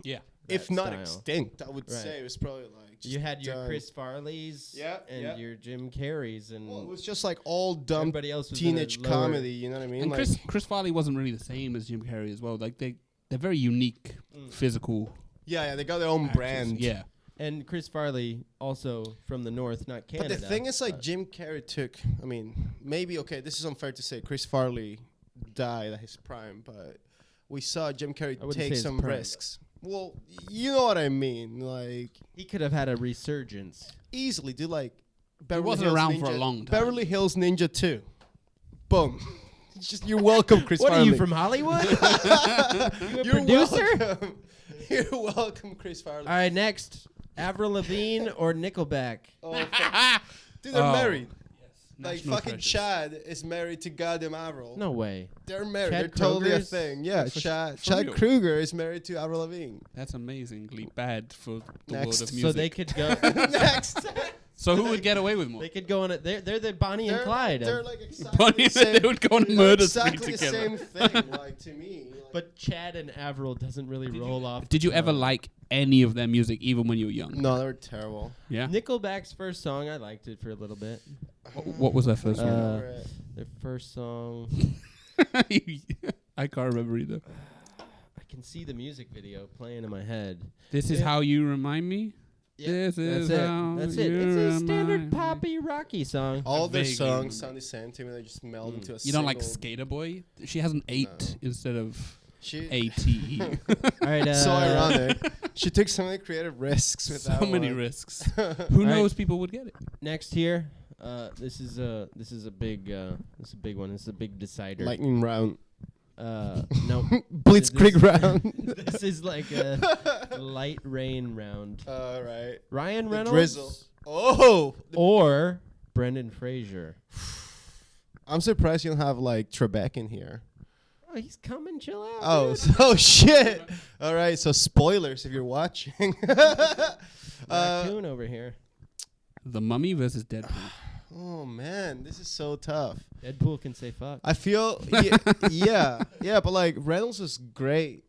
Yeah. if that not style. extinct, I would Right. say it was probably like just You had your done. Chris Farleys Yeah, and yeah. your Jim Carreys and Well, it was just like all dumb everybody else was in a teenage lower- comedy. You know what I mean? And like, Chris Farley wasn't really the same as Jim Carrey as well. Like they're very unique physical yeah, they got their own actors. brand. Yeah. And Chris Farley also from the North, not Canada. But the thing is, like, but- Jim Carrey took. I mean, maybe okay. This is unfair to say. Chris Farley died at his prime, but we saw Jim Carrey I wouldn't take say his some prime, risks. Well, you know what I mean. Like, he could have had a resurgence. easily do like. wasn't around for a long time. Beverly Hills Ninja 2. Boom. It's just you're welcome, Chris What Farley. are you from Hollywood? You a You're producer? welcome. You're welcome, Chris Farley. All right, next, Avril Lavigne or Nickelback? Oh, dude, they're Oh. married. Yes, Like national fucking treasures. Chad is married to goddamn Avril. No way. They're married. Chad They're totally a Kroger's- thing. Yeah, For Chad real? Kruger is married to Avril Lavigne. That's amazingly bad for the Next. world of music. So they could go. Next. So who would get away with more? They could go on it. They're the Bonnie and Clyde. They're of- like exactly Bonnie, the same. they would go on a they're murder spree exactly the together. same thing. Like to me. Like, but Chad and Avril doesn't really roll off. Did you the ever tongue. like any of their music, even when you were young? no, they were terrible. Yeah. Nickelback's first song? I liked it for a little bit. What was their first one? Uh, Their first song. I can't remember either. I can see the music video playing in my head. This is Yeah. how you remind me. This is That's it. how That's it. you It's a standard remind me. poppy rocky song. All their vaguely songs remember. sound the same to me. They just meld into a You don't like single- Skater Boy? She has an 8 No. instead of She, ATE. All right. so ironic. She took so many creative risks with So that many one. risks. Who All knows? People would get it. Next here. This is a big one. This is a big decider. Lightning round. No. Blitzkrieg This- round. This is like a light rain round. All right. Ryan The Reynolds drizzle. Oh, or Brendan Fraser. I'm surprised you don't have like Trebek in here. Oh, he's coming. Chill out. Oh, dude. so shit. All right, so spoilers if you're watching. Raccoon over here. The Mummy versus Deadpool. Oh man, this is so tough. Deadpool can say fuck. I feel yeah, but like Reynolds was great.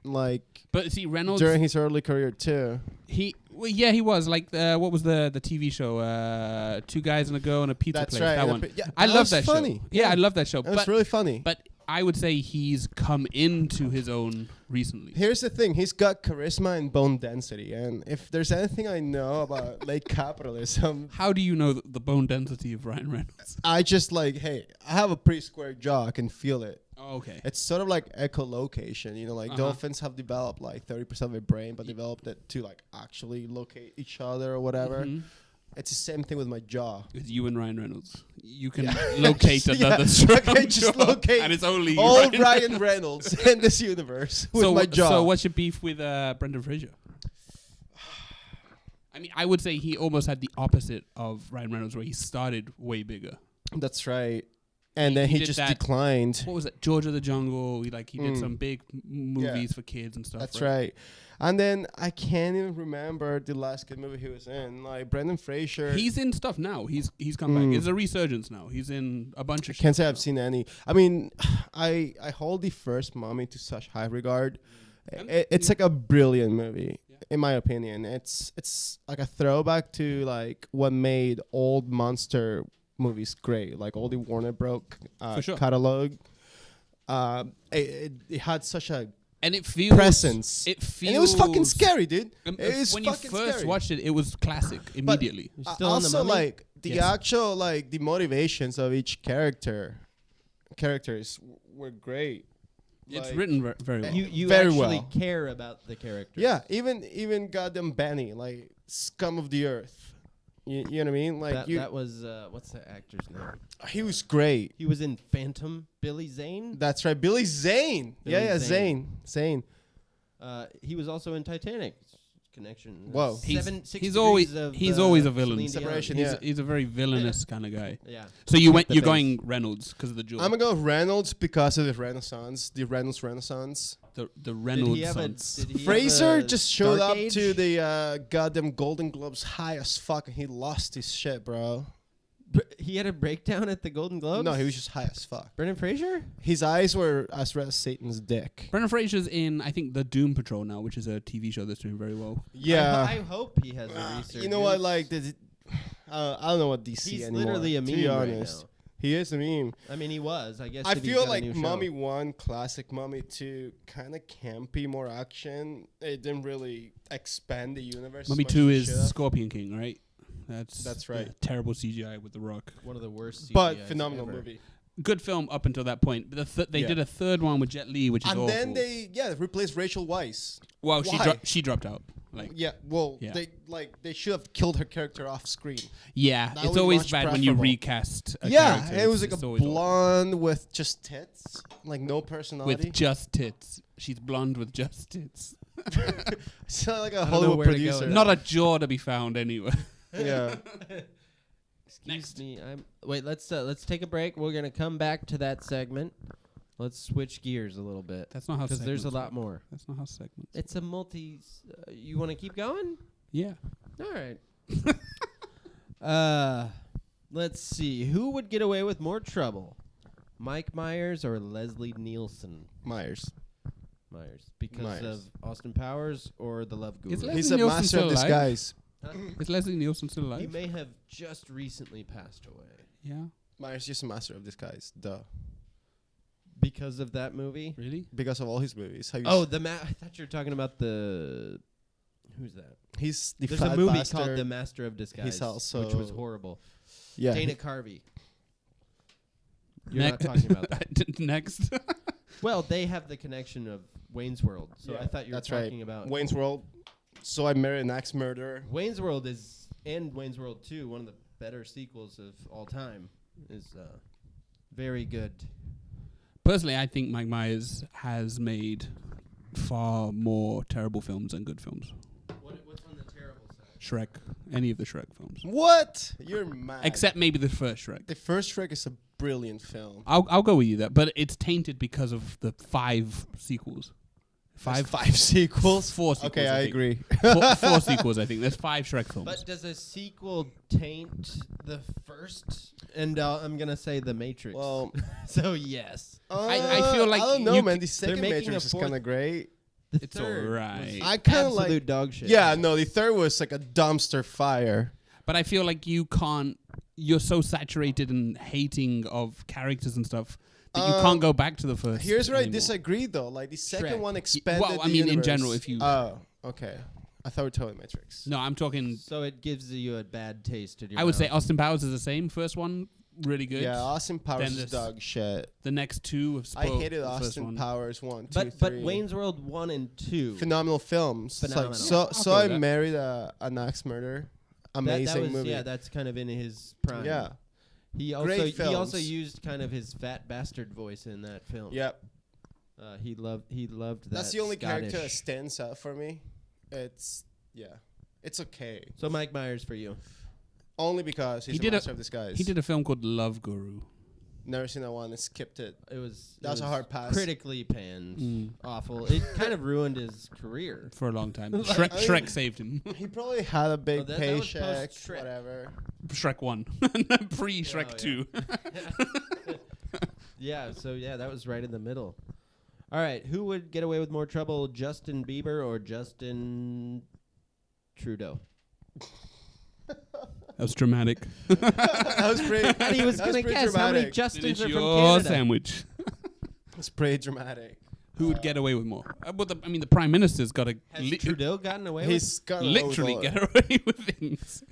Like But see, Reynolds, during his early career too. he was like what was the TV show? Two Guys and a Girl in a Pizza That's Place. right. That one. Yeah, I love was that funny. show. Yeah, I love that show. It was But really funny. but I would say he's come into his own recently. Here's the thing: he's got charisma and bone density, and if there's anything I know about late capitalism, How do you know the bone density of Ryan Reynolds? I just like, hey, I have a pretty square jaw. I can feel it. Oh, okay. It's sort of like echolocation, you know, like Uh-huh. dolphins have developed like 30% of their brain, but developed it to like actually locate each other or whatever. Mhm. It's the same thing with my jaw. It's you and Ryan Reynolds. You can Yeah. locate Yeah. another I strong can just jaw, locate and it's only All Ryan Reynolds in this universe with so my jaw. So what's your beef with Brendan Fraser? I mean, I would say he almost had the opposite of Ryan Reynolds, where he started way bigger. That's right. And He- then he he did just that- declined. What was it? George of the Jungle. He did Mm. some big movies for kids and stuff. That's right. And then I can't even remember the last good movie he was in. Like Brendan Fraser. He's in stuff now. He's come back. It's a resurgence now. He's in a bunch of. Can't say shit I've now. seen any. I mean, I hold the first Mummy to such high regard. And- It's like a brilliant movie, Yeah. in my opinion. It's like a throwback to like what made old monster movies great, like all the Warner Broke For sure. catalog. It had such a And it feels presence. It feels. and it was fucking scary, dude. It was when you fucking first scary. watched it, it was classic immediately. You're still on the Also, Mummy? like the Yes. actual like the motivations of each characters were great. It's Like, written very well. You Very actually well. care about the character. Yeah, even goddamn Benny, like scum of the earth. You know what I mean? Like That was what's the actor's name? he was great. He was in Phantom. Billy Zane. That's right, Billy Zane. Billy yeah, Zane. Zane. He was also in Titanic. connection. Whoa. He's always a villain. Separation, He's a very villainous kind of guy. Yeah. So You're going Reynolds because of the jewel. I'm gonna go Reynolds because of the Renaissance, the Reynolds Renaissance. The Reynolds. Fraser just showed Dark up Age? to the goddamn Golden Globes high as fuck, and he lost his shit, bro. He had a breakdown at the Golden Globes? No, he was just high as fuck. Brendan Fraser? His eyes were as red as Satan's dick. Brendan Fraser's in, I think, the Doom Patrol now, which is a TV show that's doing very well. Yeah. I hope he has a resurgence. You know what? Like, I don't know what DC He's anymore. literally a to meme be right honest. now. He is a meme. I mean, he was. I guess. I if he's feel got a like new show. Mummy 1, classic Mummy 2, kind of campy, more action. It didn't really expand the universe. Mummy as much 2 as it is should've. Scorpion King, right? That's right. Terrible CGI with The Rock. One of the worst CGIs But phenomenal ever. movie. Good film up until that point. But they did a third one with Jet Li, which is And awful. then they replaced Rachel Weisz. Well, Why? she dropped out. Like, Yeah. They should have killed her character off screen. yeah, That it's would be always much bad when you preferable. recast a character. It was like It's a always awful. blonde with just tits, like no personality. With just tits. She's blonde with just tits. It's not like a don't know Hollywood where to go producer. with Not a jaw to be found anywhere. Yeah. Excuse me. Wait. Let's take a break. We're gonna come back to that segment. Let's switch gears a little bit That's not how because there's a segments lot work. more. That's not how segments. It's a multi. You want to keep going? Yeah. All right. Let's see. Who would get away with more trouble, Mike Myers or Leslie Nielsen? Myers. Because Myers. of Austin Powers or the Love Guru. Is He's a Nielsen master still of alive? disguise. Is Leslie Nielsen still alive? He may have just recently passed away Yeah. Myers just a master of disguise. Duh. because of that movie. Really? Because of all his movies. Have you Oh, s- I thought you were talking about the. Who's that? he's the There's fat a movie bastard. called The Master of Disguise, He's also- which was horrible. Yeah. Dana Carvey. You're not talking about that. Next. Well, they have the connection of Wayne's World, so Yeah, I thought you were that's right. talking about Wayne's World. So I Married an Axe Murderer. Wayne's World and Wayne's World 2, one of the better sequels of all time, is very good. Personally, I think Mike Myers has made far more terrible films than good films. What's on the terrible side? Shrek, any of the Shrek films, What? You're mad. except maybe the first Shrek. the first Shrek is a brilliant film. I'll go with you that, but it's tainted because of the 5 sequels. There's 5 sequels. 4 sequels. Okay, I agree. 4 sequels, I think. There's 5 Shrek films. But does a sequel taint the first? And I'm gonna say The Matrix. Well, so yes, I feel like I don't know, you man. c- The second making Matrix a is fourth- kind of great. the It's third alright. was I kinda like- absolute dog shit. Yeah, no, the third was like a dumpster fire. But I feel like you're so saturated in hating of characters and stuff that you can't go back to the first. Here's where I anymore. disagree, though. Like the second Shrek. one expanded. Well, I the mean, in universe. general, if you- Oh, okay. I thought we were totally Matrix. No, I'm talking. So it gives you a bad taste in your I would say mouth. Austin Powers is the same. First one, really good. Yeah, Austin Powers Then is this- dog shit. The next 2 have I spoiled hated the first Austin one. Powers 1, 2, But 3. Wayne's World 1 and 2. Phenomenal films. It's Phenomenal. Like, Yeah, so I'll so go I with that. married an axe murder. Amazing that was, movie. Yeah, that's kind of in his prime. Yeah. He Great also films. used kind of his fat bastard voice in that film. Yep. He loved that. That's the only character that Scottish. stands out for me. It's okay. So Mike Myers for you. Only because he's He a did a- master of disguise. He did a film called Love Guru. Never seen that one. And skipped it. It was That was a hard pass. Critically panned. Mm. Awful. It kind of ruined his career. For a long time. Like- Shrek, I mean- Shrek saved him. He probably had a big that was paycheck. post-Shrek. Whatever. Shrek 1. Pre-Shrek Oh, 2. Yeah, so that was right in the middle. All right, who would get away with more trouble, Justin Bieber or Justin Trudeau? That was dramatic. That was pretty. And he was that was going to pretty guess how many dramatic. Justins are from your Canada. sandwich. It's pretty dramatic. Who would get away with more? The Prime Minister's got to Has Trudeau gotten away with He's got literally get away with things.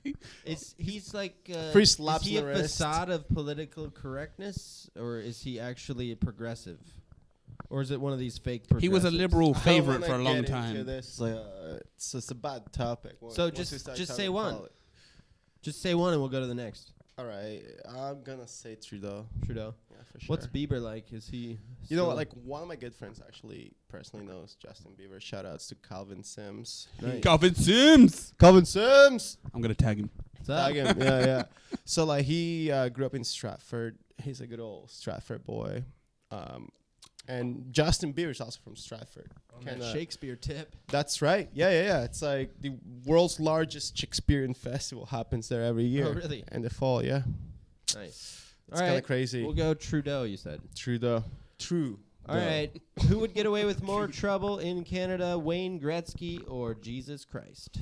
He's like Free is slaps he in a the wrist. facade of political correctness, or is he actually a progressive, or is it one of these fake? He was a progressives? liberal I favorite wanna for a get long into time. This. It's a bad topic. So Once just we start say talking one. poli- Just say one, and we'll go to the next. All right, I'm gonna say Trudeau. Trudeau. Yeah, for sure. What's Bieber like? Is he? You know still- what? Like one of my good friends actually personally knows Justin Bieber. Shout outs to Calvin Sims. Nice. Calvin Sims. Calvin Sims. I'm gonna tag him. What's up? Tag him. Yeah. So like he grew up in Stratford. He's a good old Stratford boy. And Justin Bieber is also from Stratford. On that Kinda- Shakespeare tip. That's right. Yeah. It's like the world's largest Shakespearean festival happens there every year. Oh, really? In the fall, yeah. Nice. It's All kind right. of crazy. We'll go Trudeau. You said. True. All right. Who would get away with more trouble in Canada, Wayne Gretzky or Jesus Christ?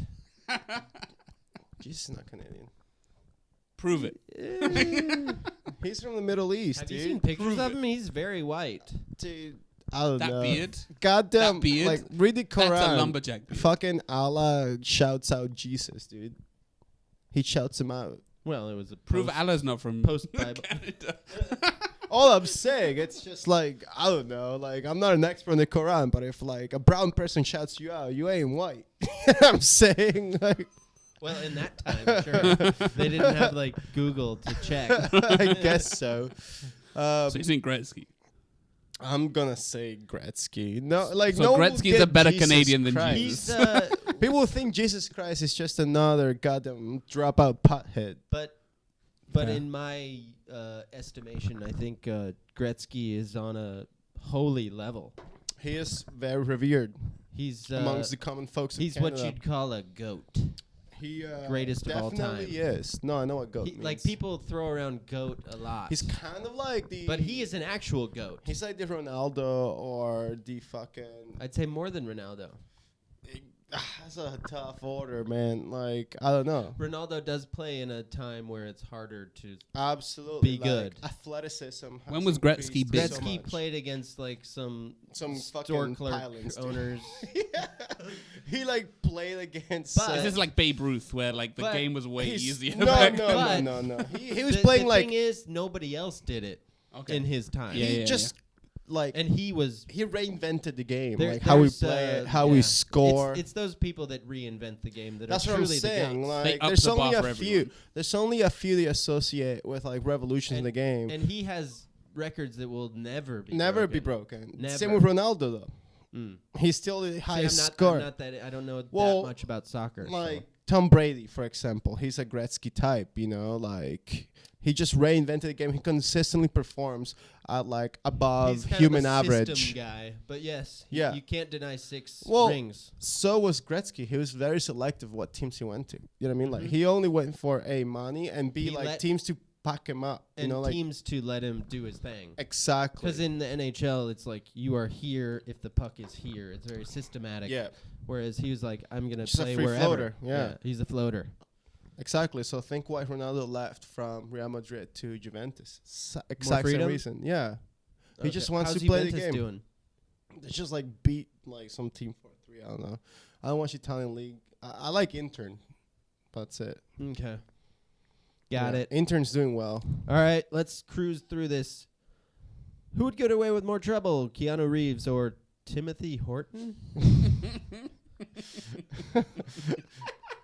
Jesus is not Canadian. Prove it. He's from the Middle East, Have dude. you seen pictures Prove of it. him? He's very white. Dude, I don't That know. beard. Goddamn, That beard. like read the Quran. That's a lumberjack beard. Fucking Allah shouts out Jesus, dude. He shouts him out. Well, it was a Prove Allah's not from post-Bible. Canada. All I'm saying, it's just like, I don't know, like I'm not an expert in the Quran, but if like a brown person shouts you out, you ain't white. I'm saying, like, Well, in that time, sure. They didn't have like Google to check. I guess so. So you think Gretzky? I'm gonna say Gretzky. No, like So no one will Gretzky's get a better Jesus Canadian than Christ. Jesus. He's People think Jesus Christ is just another goddamn dropout pothead. but Fair. in my estimation, I think Gretzky is on a holy level. He is very revered He's amongst the common folks of he's Canada. what you'd call a goat. He greatest of all time. definitely is. No, I know what goat He, means. like people throw around goat a lot. He's kind of like the. but he is an actual goat. He's like the Ronaldo or the fucking. I'd say more than Ronaldo. That's a tough order, man. Like I don't know. Ronaldo does play in a time where it's harder to. Absolutely Be like, good. Athleticism. has When was Gretzky increased big? so Gretzky much. played against like some some store fucking clerk pylons, dude. owners. Yeah. He like played against. But- This is like Babe Ruth, where like the But game was way he's- easier. No, back no, then. no, But- no, no. He was the, playing the like thing is, nobody else did it Okay. in his time. Yeah, he yeah, just like And he was he reinvented the game, There- like how we there's, play it, how yeah. we score. It's those people that reinvent the game that That's are what I'm truly saying. the goats. They Like, up there's the only bar a for few. everyone. There's only a few that associate with like revolutions in the game. And he has records that will never be Never be broken. broken. Never. Same with Ronaldo though. Mm. He's still the See, highest I'm scorer. not that I don't know Well, that much about soccer. so. Like Tom Brady, for example, he's a Gretzky type. You know, like he just reinvented the game. He consistently performs at like above He's kind human of a average. system guy, but yes, Yeah. you can't deny 6 Well, rings. So was Gretzky. He was very selective what teams he went to. You know what I mean? Like Mhm. he only went for A, money, and B, He like let- teams to pack him up. You And know, like teams to let him do his thing. exactly. Because in the NHL, it's like you are here if the puck is here. It's very systematic. Yeah, Whereas he was like, I'm gonna Just a play free wherever. floater, yeah. He's a floater. exactly. So think why Ronaldo left from Real Madrid to Juventus. Exact same freedom? reason. Yeah, He just wants How's to play the Juventus game. Doing? it's just like beat like some team 4-3. I don't know. I don't watch Italian league. I like Intern. That's it. Okay. Got Yeah, it. Intern's doing well. All right, let's cruise through this. Who would get away with more trouble, Keanu Reeves or Timothy Horton?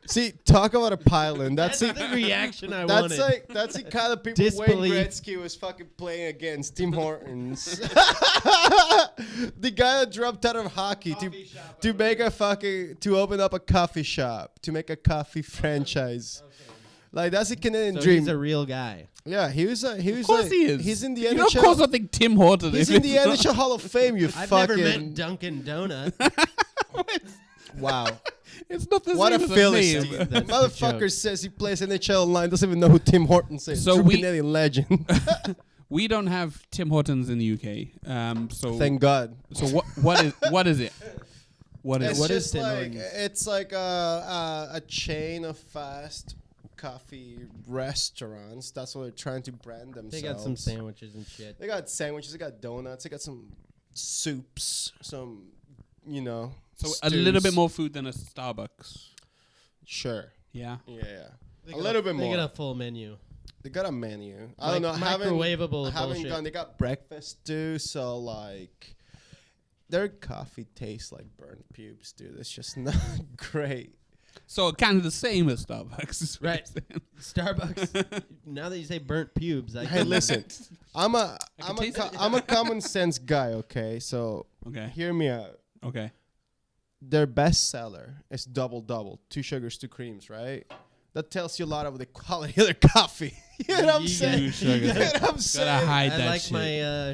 See, talk about a pylon. That's That's it. the reaction I That's wanted. that's the kind of people Wayne Disbelief. Gretzky was fucking playing against. Tim Hortons, the guy that dropped out of hockey to make a fucking to open up a coffee shop, to make a coffee franchise. Like that's a Canadian So dream. he's a real guy. Yeah, he was. He was. Of course he is. He's in the You know, of course I NHL. think Tim Horton He's is. in the NHL Hall of Fame. You I've fucking never met Dunkin' Donut. wow. It's not the What a same as a Philistine. name. That's the Motherfucker joke. says he plays NHL online, doesn't even know who Tim Hortons is. So True we- Canadian legend. We don't have Tim Hortons in the UK. So Thank God. so what is it? What is It's what is just Tim like Hortons? it's like a chain of fast coffee restaurants. That's what they're trying to brand themselves. They got some sandwiches and shit. They got sandwiches. They got donuts. They got some soups. Some, so a stews. little bit more food than a Starbucks. Sure. Yeah. Yeah. They A got little bit They more. got a full menu. They got a menu. I Like don't know. microwavable I haven't bullshit. gone. They got breakfast too. So like, their coffee tastes like burnt pubes, dude. It's just not great. So kind of the same as Starbucks. is what Right. you're saying. Starbucks. Now that you say burnt pubes, I Hey, can- listen. I'm a can taste it. I'm a common sense guy. Okay, so Okay. hear me out. Okay. Their best seller is double, 2 sugars, 2 creams, right? That tells you a lot of the quality of their coffee. You know what I'm You saying? Two sugars. You know what I'm Gotta saying? hide I that like shit. my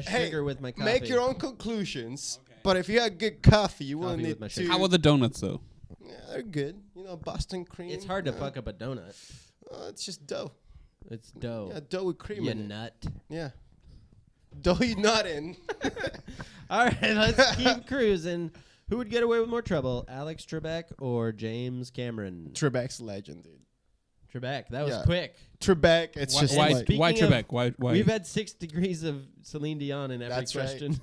Hey, sugar with my coffee. Make your own conclusions. Okay. But if you had good coffee, you wouldn't Coffee with need my to. sugar. How are the donuts though? Yeah, they're good. You know, Boston cream. It's hard to fuck up a donut. It's just dough. It's dough. Yeah, dough with cream You in it. nut. Yeah. Dough you nut in. All right, let's keep cruising. Who would get away with more trouble, Alex Trebek or James Cameron? Trebek's legend, dude. Trebek, that was Yeah. quick. Trebek, it's Why? just Why, like... why Speaking of- Trebek? Why? We've had 6 degrees of Celine Dion in every That's right. question.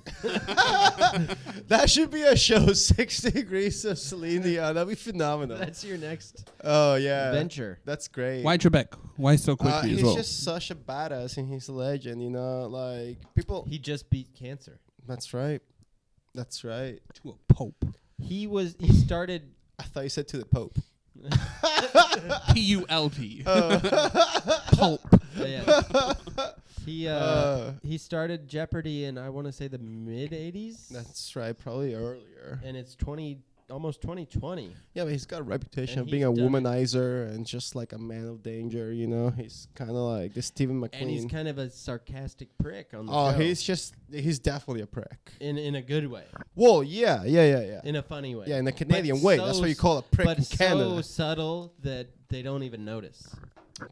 That should be a show, 6 degrees of Celine Dion. That'd be phenomenal. That's your next Oh, yeah. venture. That's great. Why Trebek? Why so quickly He's as well? just such a badass and he's a legend, you know? Like, people... He just beat cancer. That's right. That's right. To a pope. He started. I thought you said to the Pope. P-U-L-P. Oh. Pulp. He started Jeopardy in, I want to say, the mid 80s. That's right, probably earlier. And it's almost 2020. Yeah, but he's got a reputation And of being a he's done it. womanizer and just like a man of danger, you know? He's kind of like this Stephen McQueen. And he's kind of a sarcastic prick on the Oh, show. he's definitely a prick. In a good way. Whoa, yeah. In a funny way. Yeah, in a Canadian But way. so That's what you call a prick but in so Canada. subtle that they don't even notice.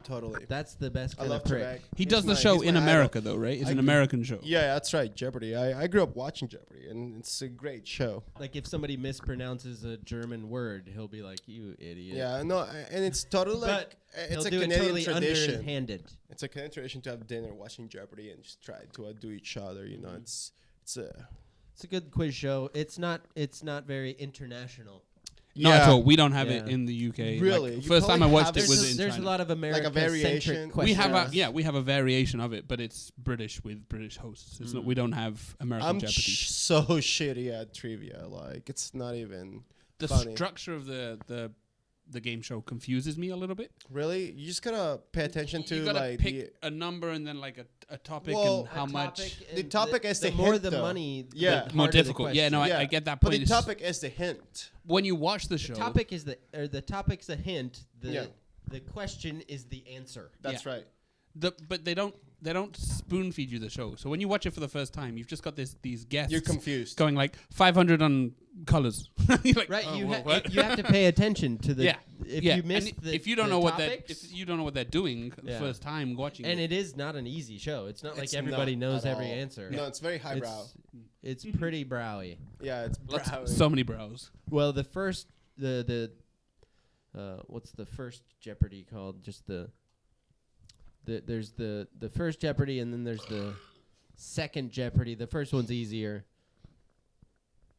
Totally. That's the best I kind love of prick. Trebek. He He's does the my- show he's in my idol. America, though, right? It's I an agree. American show. Yeah, that's right, Jeopardy. I grew up watching Jeopardy, and it's a great show. Like if somebody mispronounces a German word, he'll be like, "You idiot." Yeah, no, and it's totally like But it's he'll a do Canadian it totally tradition. underhanded. It's a Canadian tradition to have dinner watching Jeopardy and just try to outdo each other. You know, it's a It's a good quiz show. It's not very international. Not at all. We don't have it Yeah. in the UK. Really? Like, You first time I probably watched have it it- was in There's China. a lot of American variation. We have questions. we have a variation of it, but it's British with British hosts. It's not. We don't have American I'm Jeopardy. so shitty at trivia. Like it's not even The funny. structure of the game show confuses me a little bit. Really, you just gotta pay attention to You gotta like pick a number and then like a topic Well, and how much. The topic is the more hint, the though. money, Yeah. the More harder the difficult. Yeah, no, question. I get that But point. the It's- topic is the hint. when you watch the show, The topic is the topic's a hint. Yeah. The question is the answer. That's Yeah. right. but they don't spoon feed you the show. So when you watch it for the first time, you've just got these guests You're confused. going like 500 on colors. You're like, Right, oh, you what? you have to pay attention to the. Yeah. If yeah. you miss and the if you don't the know what topics, if you don't know what they're doing Yeah. first time watching and it is not an easy show. It's not like It's everybody not knows at every all. answer. No, it's very highbrow. It's pretty browy. Yeah, it's Lots- brow. so many brows. Well, the first the what's the first Jeopardy called? Just there's the first Jeopardy and then there's the second Jeopardy. The first one's easier.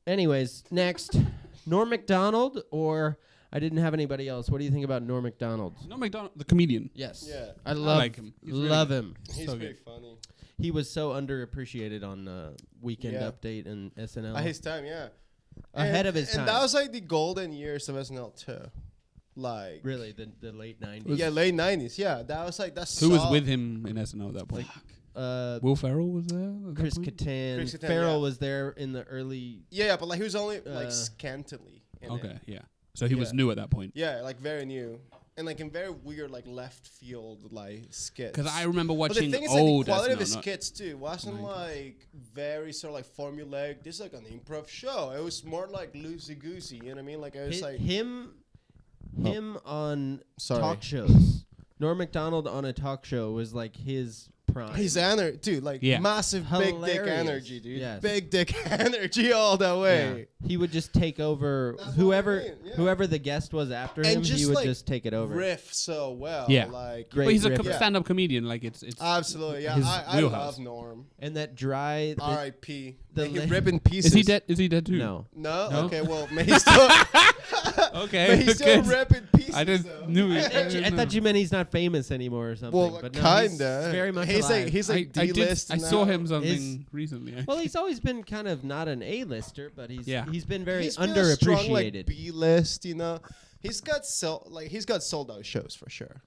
Anyways, next, Norm Macdonald or I didn't have anybody else. What do you think about Norm Macdonald? No, McDonald, the comedian. Yes. Yeah. I love like him. He's really love good. him. He's So pretty good. funny. He was so underappreciated on Weekend Yeah. Update and SNL. At his time, yeah. Ahead of his time. And that was like the golden years of SNL too. Like really the late 90s. yeah, late 90s. Yeah, that was like that's Who was with him in SNL at that point? Will Ferrell was there. at that Chris point? Kattan. Chris Kattan, Farrell yeah. was there in the early. Yeah, but like he was only like Uh, scantily. in Okay, it. yeah. So he was Yeah. new at that point. Yeah, like very new. And like in very weird like left field like skits. Because I remember But the watching thing is old like the quality of SNL, his not- skits too wasn't 90s. like very sort of like formulaic. This is like an improv show. It was more like loosey goosey. You know what I mean? Like it was like him on Sorry. talk shows. Norm Macdonald on a talk show was like his prime. his energy, dude. Like Yeah. massive big dick Hilarious. energy, dude. Yes. Big dick energy all the way. Yeah. He would just take over That's what whoever I mean, yeah. whoever the guest was after And him. just, He would like, just take it over. Riff so well. Yeah. Like Great But he's a riff. Yeah. stand-up comedian. Like it's absolutely. Yeah. his I wheelhouse. love Norm. And that dry. R.I.P. the May he la- rip in pieces. Is he dead? Is he dead too? No. No? No? Okay, well, may he still, Okay. may he still good. rip in pieces. I just though. knew I it. thought you meant he's not famous anymore or something. Well, but no, kinda. He's very much He's alive. like he's like I D-list. saw now. him something Is- recently. well, he's always been kind of not an A-lister, but he's Yeah. he's been very He's been a strong, like, underappreciated. B-list, you know. He's got sold out shows for sure.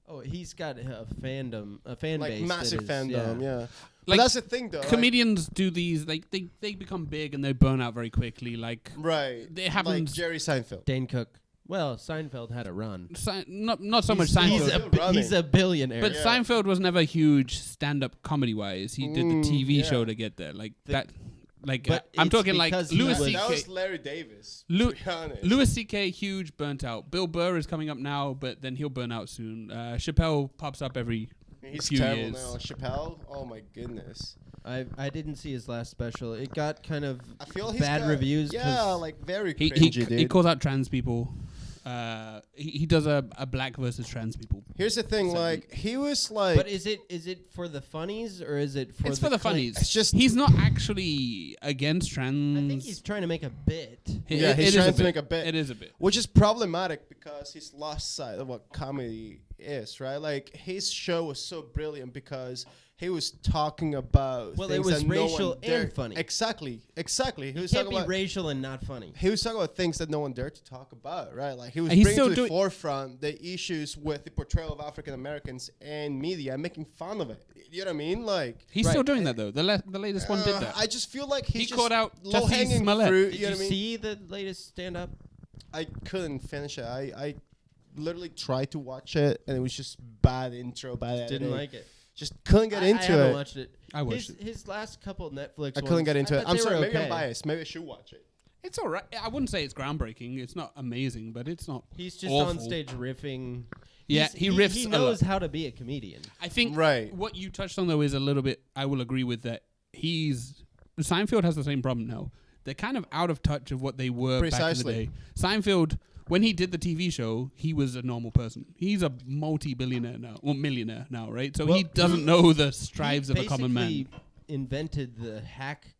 Oh, he's got a fan Like base, massive fandom, yeah. But Like, that's the thing, though. Comedians do these, like they become big and they burn out very quickly. Like Right. it happens. Like Jerry Seinfeld. Dane Cook. Well, Seinfeld had a run. Not so much Seinfeld. He's a billionaire. But Yeah. Seinfeld was never huge stand-up comedy-wise. He did the TV yeah. show to get there, like that. Like But I'm it's talking like because Louis he That C.K. was Larry Davis. Lu- to be honest. Louis C.K. huge burnt out. Bill Burr is coming up now, but then he'll burn out soon. Chappelle pops up every He's few terrible years. now. Chappelle. Oh my goodness. I didn't see his last special. It got kind of I feel he's bad got- reviews. Yeah, 'cause like very He cringy, dude. he calls out trans people. He does a black versus trans people. Here's the thing, segment. like he was like. But is it for the funnies or is it for It's for the clicks? funnies. It's just- he's not actually against trans. I think he's trying to make a bit. Yeah, he's is trying to make a bit. It is a bit. Which is problematic because he's lost sight of what comedy is, right? Like his show was so brilliant because he was talking about Well, it things was that no racial one dared- and funny. Exactly. He was Can't talking be about racial and not funny. he was talking about things that no one dared to talk about, right? Like he was And he's bringing still to the doing- forefront the issues with the portrayal of African Americans in media and making fun of it. You know what I mean? Like He's Right. still doing that though. The latest one did that. I just feel like he's He just called out low Jussie hanging Smollett. fruit. Did You know you what I mean? see the latest stand-up? I couldn't finish it. I literally tried to watch it and it was just bad intro, bad Didn't editing. like it. Just couldn't get I into haven't it. watched it. I watched it. His last couple Netflix. I couldn't get into it. I'm sorry, maybe Okay. I'm biased. Maybe I should watch it. It's all right. I wouldn't say it's groundbreaking. It's not amazing, but it's not. He's just awful. on stage riffing. Yeah, He's- he riffs He a knows lot. how to be a comedian. I think Right. what you touched on though is a little bit. I will agree with that. Seinfeld has the same problem now. They're kind of out of touch of what they were back in Precisely. the day. Seinfeld, when he did the TV show, he was a normal person. He's a multi-billionaire now, or millionaire now, right? So Well, he doesn't know the strives He of a common man. basically invented the hack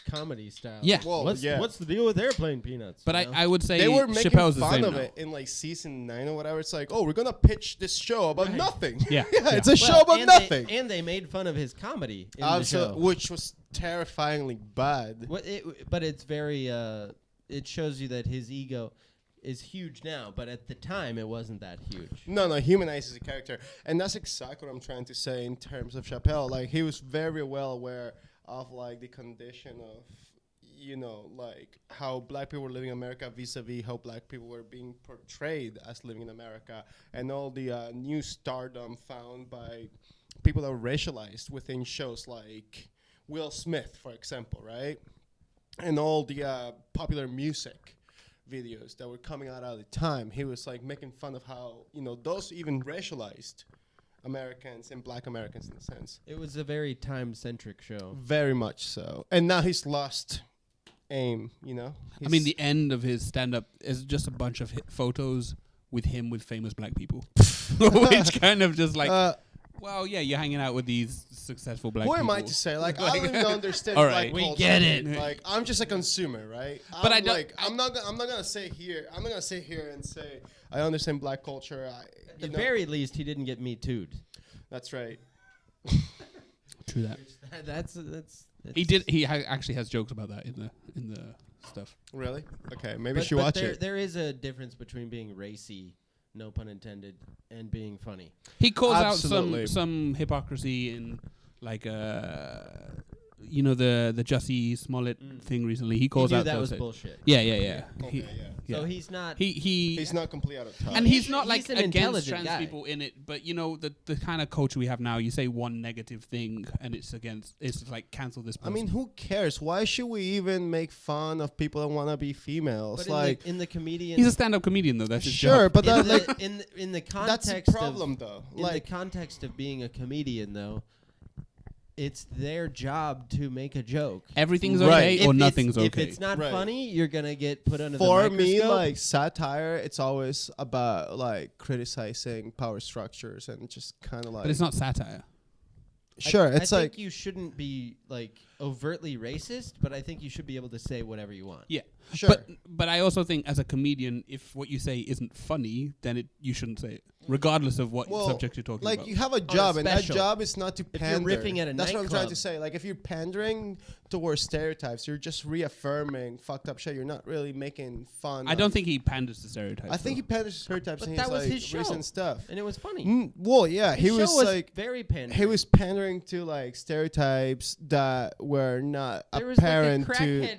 comedy style. Yeah. Well, What's yeah. what's the deal with airplane peanuts? But you know? I would say They were making Chappelle's the fun same of now. it in like season 9 or whatever. It's like, oh, we're gonna pitch this show about Right. nothing. Yeah. It's a Well, show about and nothing. and they made fun of his comedy in the show. Which was terrifyingly bad. But it's very. It shows you that his ego is huge now, but at the time it wasn't that huge. No, humanizes the character, and that's exactly what I'm trying to say in terms of Chappelle. Like he was very well aware of like the condition of, you know, like how black people were living in America vis-a-vis how black people were being portrayed as living in America, and all the new stardom found by people that were racialized within shows like Will Smith, for example, right? And all the popular music videos that were coming out at the time, he was like making fun of how, you know, those even racialized Americans and black Americans in a sense. It was a very time-centric show. Very much so. And now he's lost aim, you know? I mean, the end of his stand-up is just a bunch of photos with him with famous black people, which kind of just like, well, yeah, you're hanging out with these successful black who people. am I to say? Like, I don't even understand All black right. We culture. get it. Like, I'm just a consumer, right? But I'm I don't- like, I'm not gonna say here. I'm not gonna sit here and say I understand black culture. At the very least, he didn't get Me Too'd. That's right. True that. That's He did. He actually has jokes about that in the stuff. Really? Okay, maybe we But, should but watch there, it. there is a difference between being racy, no pun intended, and being funny. He calls Absolutely. out some hypocrisy in like you know the Jussie Smollett thing recently. He calls he knew out that those was things. bullshit. Yeah. Okay, yeah. Yeah. So he's not. He's not completely out of touch. And he's not like he's an against intelligent trans guy. people in it, but you know the kind of culture we have now. You say one negative thing and it's like cancel this I person. mean, who cares? Why should we even make fun of people that want to be females? But Like, in the comedian. he's a stand-up comedian though. That's his sure, job. but that, in like, the, in the that's context the problem, though. in Like, the context of being a comedian, though, it's their job to make a joke. Everything's Right. okay or nothing's If okay. it's not Right. funny, you're gonna get put under the for microscope. me, like satire, it's always about like criticizing power structures and just kind of like. But it's not satire. Sure, it's I like think you shouldn't be like overtly racist, but I think you should be able to say whatever you want. Yeah. Sure. But I also think as a comedian, if what you say isn't funny, then you shouldn't say it, regardless of what subject you're talking about. You have a job, and that special. job is not to If pander. you're riffing at a That's what I'm trying to nightclub. say. Like, if you're pandering towards stereotypes, you're just reaffirming fucked up shit. You're not really making fun. I don't think he panders to stereotypes. I think he though. panders to stereotypes But in that his, was like, his show. recent stuff. And it was funny. Well, yeah, His he show was like very pandering. he was pandering to like stereotypes that were not There was apparent like a to crackhead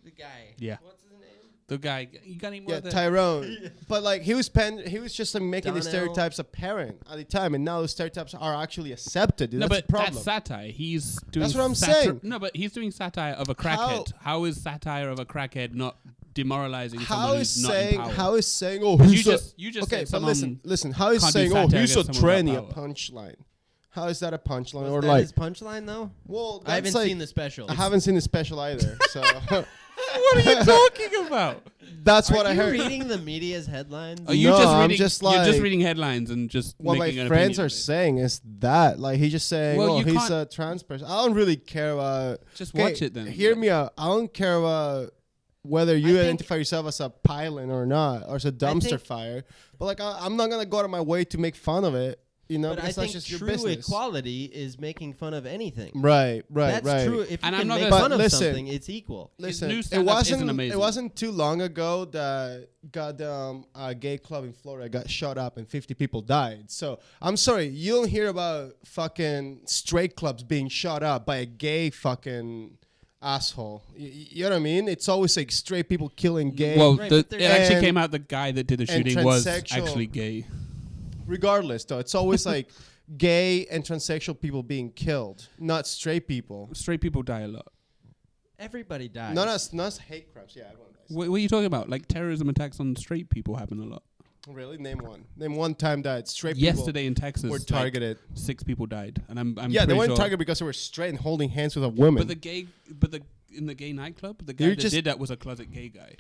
the guy. Yeah. What's his name? The guy, you got any more? Tyrone. But like he was just like making the Donnell. stereotypes apparent at the time, and now those stereotypes are actually accepted. Dude. No, That's but the problem. that's satire. He's doing. That's what I'm saying. No, but he's doing satire of a crackhead. How is satire of a crackhead not demoralizing someone who's not empowered? How is saying You just okay, said but someone listen, how is can't do saying satire he's a against someone tranny a without power. punchline? How is that a punchline? Was Or that like his punchline though? well, I haven't that's like, seen the special. I haven't seen the special either. So What are you talking about? that's Are what I you heard. reading the media's headlines? Are you No, just I'm reading? just you're just like- reading headlines and just What my making an friends opinion are of it. saying is that like he's just saying, Well, oh, you he's can't- a trans person. I don't really care about. Just Okay, watch it then. Hear me out. I don't care about whether you I think- identify yourself as a pylon or not, or as a dumpster think- fire. But like, I'm not gonna go out of my way to make fun of it. You know, But I because that's think just your true business. equality is making fun of anything. Right. That's true. If you And I'm can not make gonna- fun But of listen. something, it's equal. Listen, new it stand-up isn't wasn't. amazing. It wasn't too long ago that goddamn gay club in Florida got shot up and 50 people died. So I'm sorry, you don't hear about fucking straight clubs being shot up by a gay fucking asshole. You know what I mean? It's always like straight people killing gay. Well, Right, the, but it there's- actually And- came out the guy that did the and shooting was transsexual. actually gay. Regardless, though, it's always like gay and transsexual people being killed, not straight people. Straight people die a lot. Everybody dies. Not as hate crimes. Yeah, everyone dies. What are you talking about? Like terrorism attacks on straight people happen a lot. Really? Name one. Name one time that straight Yesterday in Texas, people were like, targeted. 6 people died, and I'm Yeah, they pretty weren't sure. targeted because they were straight and holding hands with a woman. In the gay nightclub, the guy You're that just- did that was a closet gay guy.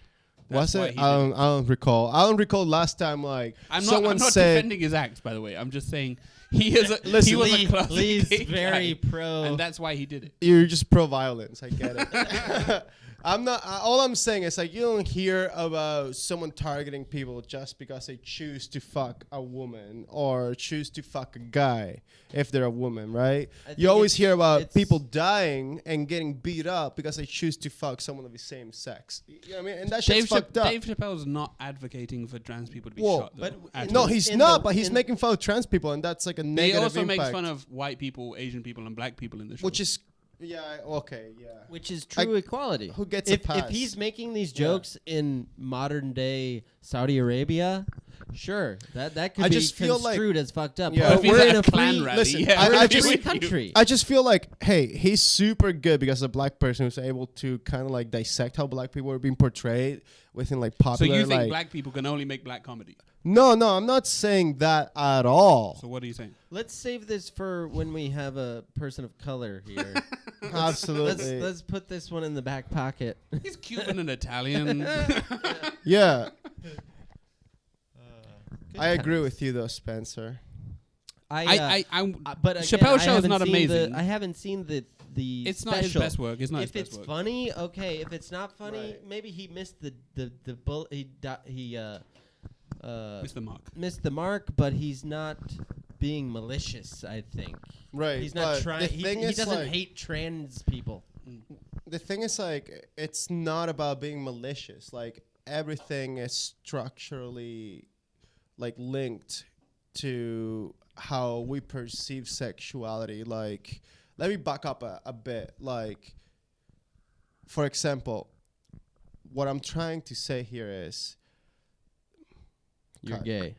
Was That's why it? he I did don't recall. I don't recall last time like I'm someone not said. defending his acts, by the way. I'm just saying he is. He Listen, was Lee, a closet Lee's gay very guy, pro. and that's why he did it. You're just pro violence. I get it. I'm not. All I'm saying is like you don't hear about someone targeting people just because they choose to fuck a woman or choose to fuck a guy if they're a woman, right? I think You always it's- hear about it's- people dying and getting beat up because they choose to fuck someone of the same sex. You know what I mean? And that shit's fucked up. Dave Chappelle's not advocating for trans people to be Whoa, shot. but Though, at No, all. he's in not. the- But he's in- making fun of trans people, and that's like a He negative also impact. makes fun of white people, Asian people, and black people in the show. which is okay, yeah. which is true equality. Who gets a if pass? he's making these jokes in modern day Saudi Arabia, sure, that could I be just feel like- construed as fucked up. Yeah. But If he's we're at in a a Klan free, rally, Listen, yeah, I we're in a just- free with you. country. I just feel like, hey, he's super good because a black person who's able to kind of like dissect how black people are being portrayed within like So popular. you think like, black people can only make black comedy? No, I'm not saying that at all. So what are you saying? Let's save this for when we have a person of color here. Absolutely. let's put this one in the back pocket. He's Cuban and Italian. Yeah, Good I agree times. with you though, Spencer. I But again, Chappelle's I show is haven't not seen amazing. I haven't seen the It's not his special. best work. It's not If his it's best work. funny, okay. If it's not funny, Right. maybe he missed the bull. He Mr. Mark. missed the mark, but he's not being malicious. I think Right. he's not but trying. the He thing is, doesn't like, hate trans people. the thing is like it's not about being malicious. Like everything is structurally like linked to how we perceive sexuality. Like let me back up a bit. Like for example, what I'm trying to say here is You're Cut. gay.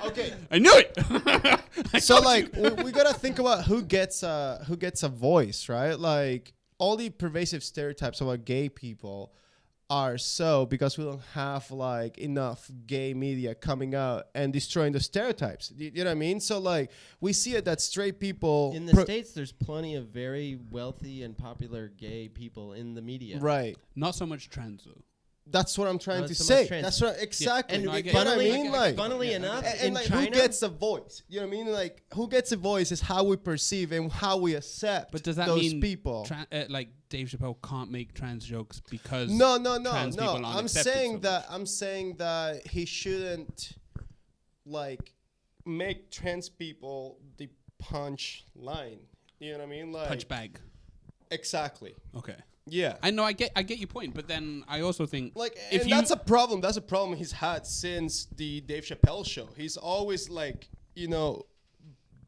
okay. I knew it. So like we gotta think about who gets a voice, right? Like all the pervasive stereotypes about gay people are so because we don't have like enough gay media coming out and destroying the stereotypes. You know what I mean? So like we see it that straight people In the States, there's plenty of very wealthy and popular gay people in the media. right. Not so much trans though. That's what I'm trying Not to so say. much trans. That's right. Exactly. And And No, I You get know what I funnily, mean? Like, funnily Yeah, enough, and in like China, who gets the voice? You know what I mean? Like who gets a voice is how we perceive and how we accept But does that those mean people. like Dave Chappelle can't make trans jokes because No. trans people aren't I'm accepted saying so that much? I'm saying that he shouldn't like make trans people the punch line. You know what I mean? Like punch bag? exactly. Okay. Yeah. I know. I get your point, but then I also think Like, if and you that's a problem. That's a problem he's had since the Dave Chappelle show. He's always like,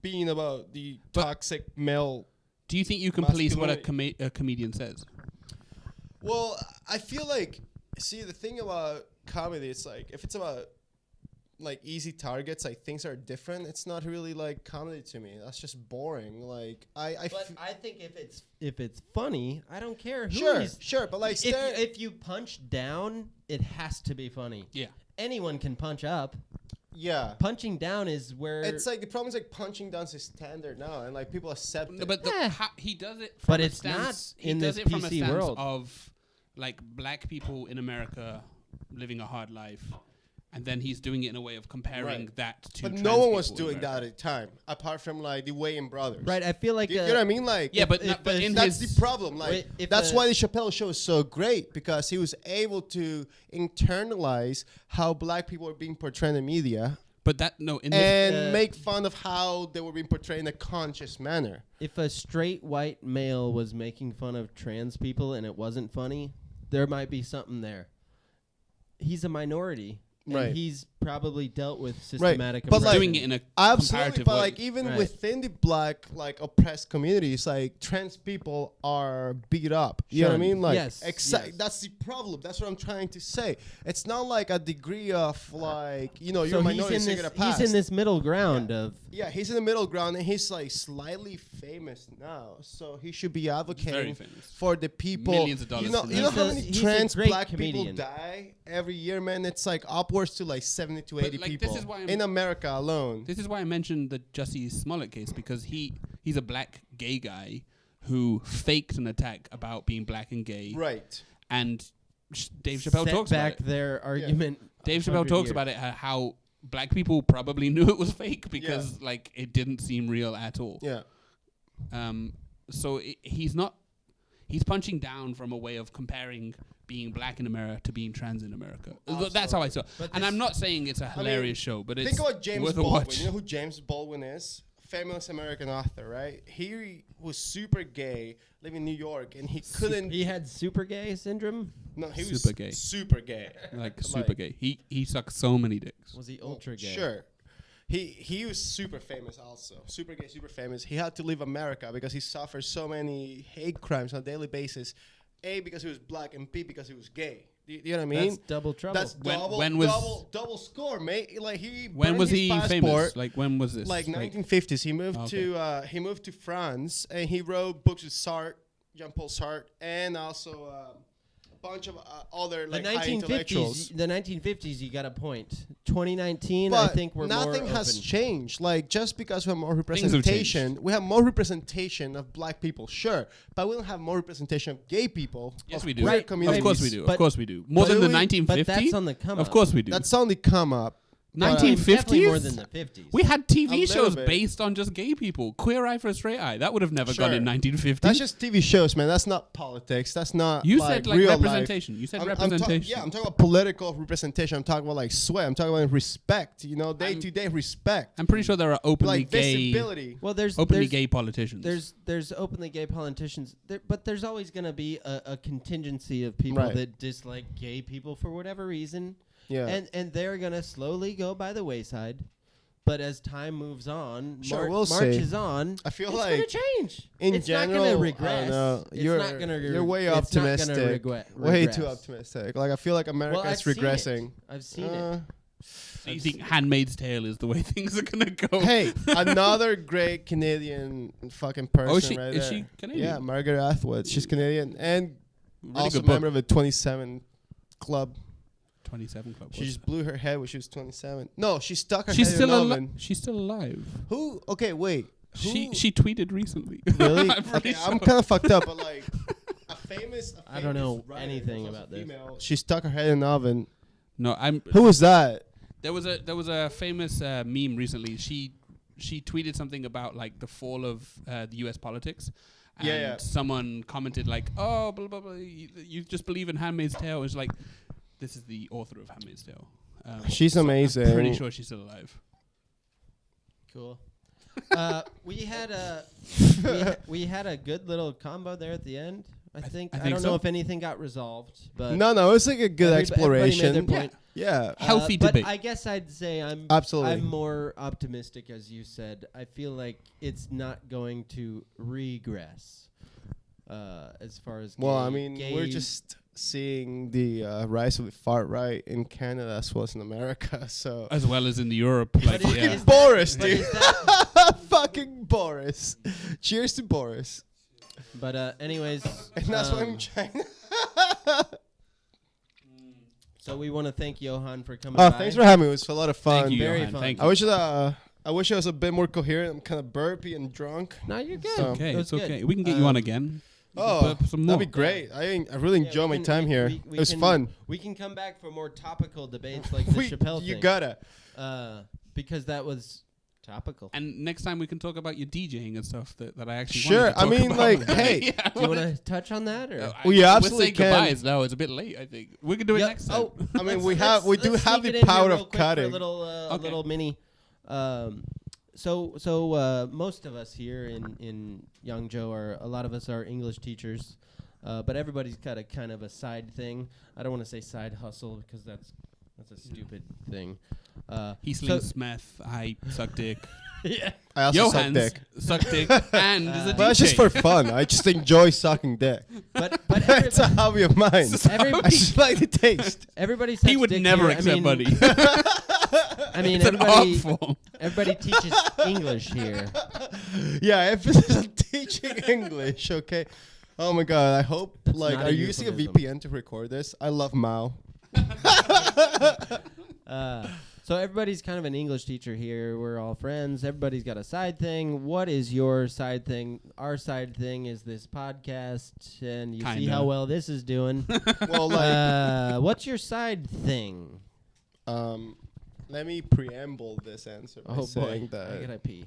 being about the But- toxic male. do you think you can police what a masculinity. comedian says? Well, I feel like, see, the thing about comedy, it's like, if it's about like easy targets, like things are different. It's not really like comedy to me. That's just boring. Like But I think if it's funny, I don't care who sure, but like if you punch down, it has to be funny. Yeah. Anyone can punch up. yeah. Punching down is where It's like the problem is like punching down is standard now, and like people accept No, it. but Eh. he does it. But From a it's not stance, he in does this it from a PC stance world. of like black people in America living a hard life, and then he's doing it in a way of comparing Right. that to. But trans no one was people in doing that America. at the time, apart from like the Wayans brothers. right. I feel like You know what I mean? Like, Yeah, but if but a- in that's his the problem. Like, Wait, if that's a- why the Chappelle show is so great, because he was able to internalize how black people are being portrayed in media but that no in his and uh, make fun of how they were being portrayed in a conscious manner. if a straight white male was making fun of trans people and it wasn't funny, there might be something there. He's a minority. And Right. he's probably dealt with systematic But, like, doing it in a Absolutely, comparative but way. like even Right. within the black like oppressed communities, like trans people are beat up. You know what I Shunned. mean? Like Yes, yes. That's the problem. That's what I'm trying to say. It's not like a degree of like So you're a minority, so you're gonna pass. he's in this middle ground of Yeah, he's in the middle ground, and he's like slightly famous now, so he should be very advocating famous. for the people. Millions of dollars You know, to you know them. how He's many a trans great black comedian. people die every year, man? It's like upwards to like 70 to But, 80 like, this people is why I'm- in America alone. This is why I mentioned the Jussie Smollett case, because he's a black gay guy who faked an attack about being black and gay, Right. and Dave Chappelle set talks back about it. their argument. Dave Chappelle talks about it how black people probably knew it was fake because like it didn't seem real at all. Yeah. So he's punching down from a way of comparing being black in America to being trans in America. That's how I saw it. But And this- I'm not saying it's a hilarious show, but it's Think about James worth a Baldwin. watch. You know who James Baldwin is? Famous American author, right? He was super gay, living in New York, and he couldn't. He had super gay syndrome. No, he was Super gay. Super gay. Like super gay. He sucks so many dicks. Was he ultra gay? Sure. He was super famous also. Super gay, super famous. He had to leave America because he suffered so many hate crimes on a daily basis. A, because he was black, and B, because he was gay. You know what I mean? That's double trouble. That's When was- double score, mate. Like he When burned was his he passport, famous? Like when was this? Like 1950s. He moved he moved to France, and he wrote books with Sartre, Jean-Paul Sartre, and also a bunch of other the like high intellectuals. 1950s. The 1950s. You got a point. 2019. But I think we're nothing more has open. changed. Like just because we have more Things have representation, we have more representation of black people, sure, but we don't have more representation of gay people. Yes, of we do. queer Right, communities. Of course we do. But- Of course we do. More but than the we- 1950s. But that's on the come Of up. course we do. That's on the come up. 1950s. Definitely more than the 50s. We had A TV little shows bit. based on just gay people. Queer Eye for a Straight Eye. That would have never gone Sure. in 1950s. That's just TV shows, man. That's not politics. That's not. You like said like real representation. Life. You said I'm representation. I'm talking about political representation. I'm talking about like sweat. I'm talking about respect. You know, day to day respect. I'm pretty sure there are openly Like gay, visibility. Well, there's openly there's, gay politicians. There's openly gay politicians, but there's always going to be a contingency of people Right. that dislike gay people for whatever reason, Yeah. and they're going to slowly go by the wayside. But as time moves on, Sure, we'll see. marches on, I feel it's like going to change. in it's general, not going I to don't regress. know. It's You're not gonna you're way it's not gonna optimistic. regret- Way regress. too optimistic. Like I feel like America Well, I've is seen it. regressing. I've seen it. So you think Handmaid's Tale is the way things are gonna go? Hey, another great Canadian fucking person she- right is there. she Canadian? Yeah, Margaret Atwood. She's Canadian and Really also good book. member of the 27 Club. 27 Club. She just blew her head when she was 27. No, she stuck her She's head still in an alive. oven. She's still alive. Who? Okay, wait. She Who- tweeted recently. Really? I'm pretty Okay, sure. I'm kind of fucked up, but like, I don't know anything about this. She stuck her head in the oven. No, Who was that? There was a famous meme recently. She tweeted something about like the fall of the U.S. politics, and someone commented like, "Oh, blah blah blah, you just believe in Handmaid's Tale." It's like, this is the author of Handmaid's Tale. She's amazing. I'm pretty sure she's still alive. Cool. We had a good little combo there at the end. I think I don't know if anything got resolved, but no, it was like a good exploration. Everybody made their point. Yeah. Healthy but debate. I guess I'd say I'm more optimistic, as you said. I feel like it's not going to regress as far as we're just seeing the rise of the far right in Canada as well as in America, so as well as in Europe. Like, fucking Boris, dude. Fucking Boris. Cheers to Boris. But anyways, and that's what I'm trying. So we want to thank Johan for coming. Thanks for having me. It was a lot of fun. Thank you, Very Johan. fun. Thank you. I wish I was a bit more coherent. I'm kind of burpy and drunk. No, you're good. So okay, it's okay. good. We can get you on again. Oh, some more. that'd be great. I really enjoy my time here. It was fun. We can come back for more topical debates like the Chappelle thing. You gotta. Because that was topical. And next time we can talk about your DJing and stuff that I actually sure. wanted to talk about. Like, hey, do you want to touch on that? Or? We absolutely we'll say can. goodbyes now. It's a bit late, I think. We can do it next time. Oh, I mean, we do have the power of cutting. A little mini. So most of us here in Yangzhou a lot of us are English teachers, but everybody's got a kind of a side thing. I don't want to say side hustle because that's a stupid thing. He slings meth. I suck dick. Yeah. I also suck dick, and is a DJ. But it's just for fun. I just enjoy sucking dick. But it's a hobby of mine. I just like the taste. Everybody sucks he would dick never here. accept money. I mean, everybody teaches English here. Yeah, emphasis on teaching English. Okay. Oh my god. I hope are you using a VPN to record this? I love Mao. So everybody's kind of an English teacher here. We're all friends. Everybody's got a side thing. What is your side thing? Our side thing is this podcast, and you see how well this is doing. Well, what's your side thing? Let me preamble this answer by saying that. I gotta pee.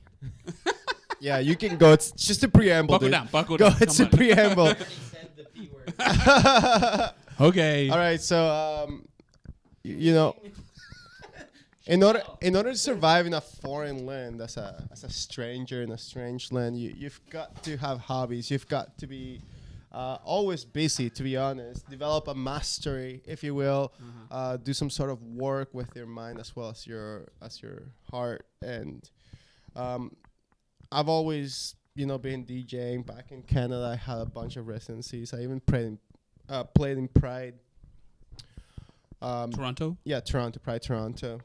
Yeah, you can go. It's just a preamble. Buckle down. It's a preamble. Said the P word. Okay. All right. So, in order to survive in a foreign land as a stranger in a strange land, you've got to have hobbies. You've got to be always busy, to be honest. Develop a mastery, if you will. Do some sort of work with your mind as well as your heart. And I've always been DJing. Back in Canada, I had a bunch of residencies. I even played in Pride. Toronto? Yeah, Pride Toronto.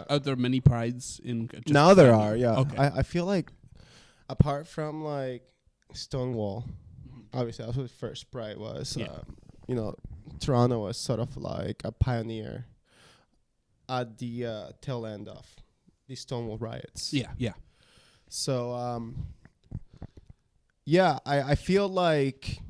Are there many prides in? Now there are, yeah. Okay. I feel like apart from like Stonewall, obviously that's what the first pride was. Yeah. Toronto was sort of like a pioneer at the tail end of the Stonewall riots. Yeah. So I feel like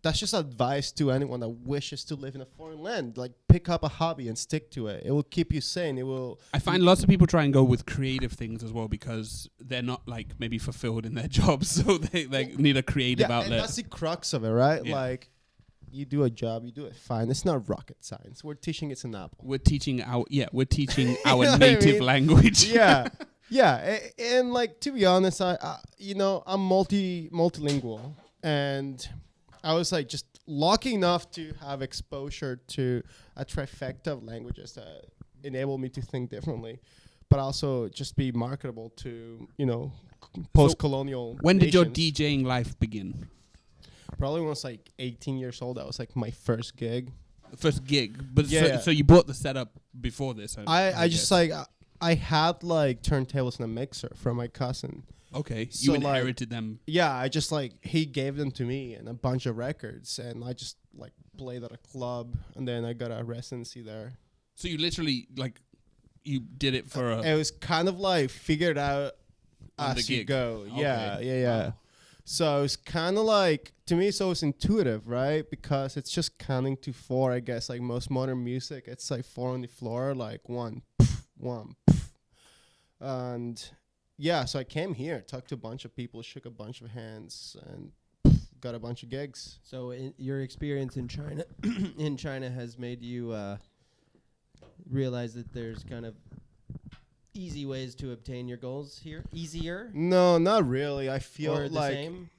that's just advice to anyone that wishes to live in a foreign land. Like, pick up a hobby and stick to it. It will keep you sane. It will. I find lots of people try and go with creative things as well because they're not like maybe fulfilled in their jobs, so they need a creative outlet. And that's the crux of it, right? Yeah. Like, you do a job, you do it fine. It's not rocket science. We're teaching it's an apple. We're teaching our our native language. Yeah. Yeah, and like, to be honest, I'm multilingual, and I was like just lucky enough to have exposure to a trifecta of languages that enable me to think differently, but also just be marketable to, post-colonial When did your nations. DJing life begin? Probably when I was like 18 years old. That was like my first gig. First gig. But Yeah. So you bought the setup before this? I just like, I had like turntables and a mixer from my cousin. Okay, So you inherited them. Yeah, I just like, he gave them to me and a bunch of records, and I just like played at a club, and then I got a residency there. So you literally like, you did it for It was kind of like figured out On as the you gig. go. Okay. Yeah. Wow. So it's kind of like, to me, so it's intuitive, right? Because it's just counting to 4, I guess. Like most modern music, it's like 4 on the floor, like 1, pff, 1, pff. And yeah, so I came here, talked to a bunch of people, shook a bunch of hands, and got a bunch of gigs. So your experience in China, has made you realize that there's kind of easy ways to obtain your goals here? Easier? No, not really. I feel or like, the same?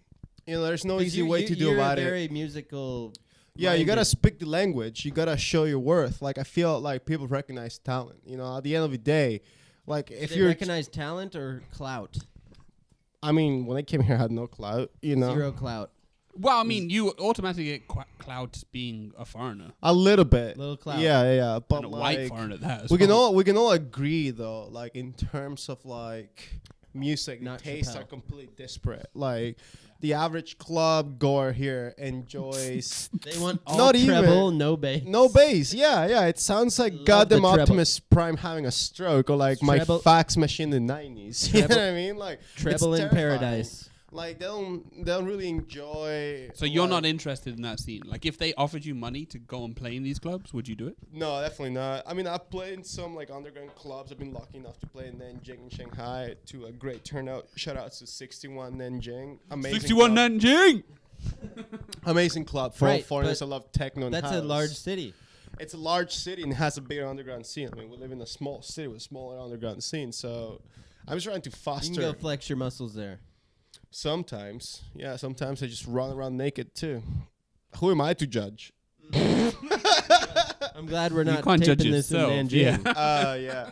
There's no easy way to do you're about a it. very musical. Yeah, you gotta speak the language. You gotta show your worth. Like, I feel like people recognize talent. At the end of the day, like if you recognize talent or clout. I mean, when I came here, I had no clout. Zero clout. Well, I mean, you automatically get clout being a foreigner. A little bit. Little clout. Yeah. But and a white foreigner, that we can all agree though. Like in terms of like music, Not tastes Chappelle. are completely disparate. Like the average club goer here enjoys. They want all Not treble, even. no bass. No bass, yeah. It sounds like Love goddamn the treble. Optimus Prime having a stroke, or like my Treble- fax machine in the 90s. You know Treble- what I mean? Like Treble it's in terrifying. paradise. Like they don't really enjoy. So you're like- not interested in that scene? Like, if they offered you money to go and play in these clubs, would you do it? No, definitely not. I mean, I've played in some like underground clubs. I've been lucky enough to play in Nanjing in Shanghai to a great turnout. Shout out to 61 Nanjing. Amazing 61 club. Nanjing! Amazing club for all Right, foreigners. I but love techno and That's a house. large city. It's a large city and it has a bigger underground scene. I mean, we live in a small city with a smaller underground scene. So I'm just trying to You foster. can go flex your muscles there. Sometimes, yeah. Sometimes I just run around naked too. Who am I to judge? I'm glad we're You not can't judge taping this in yourself, Nanjing. yeah. Yeah.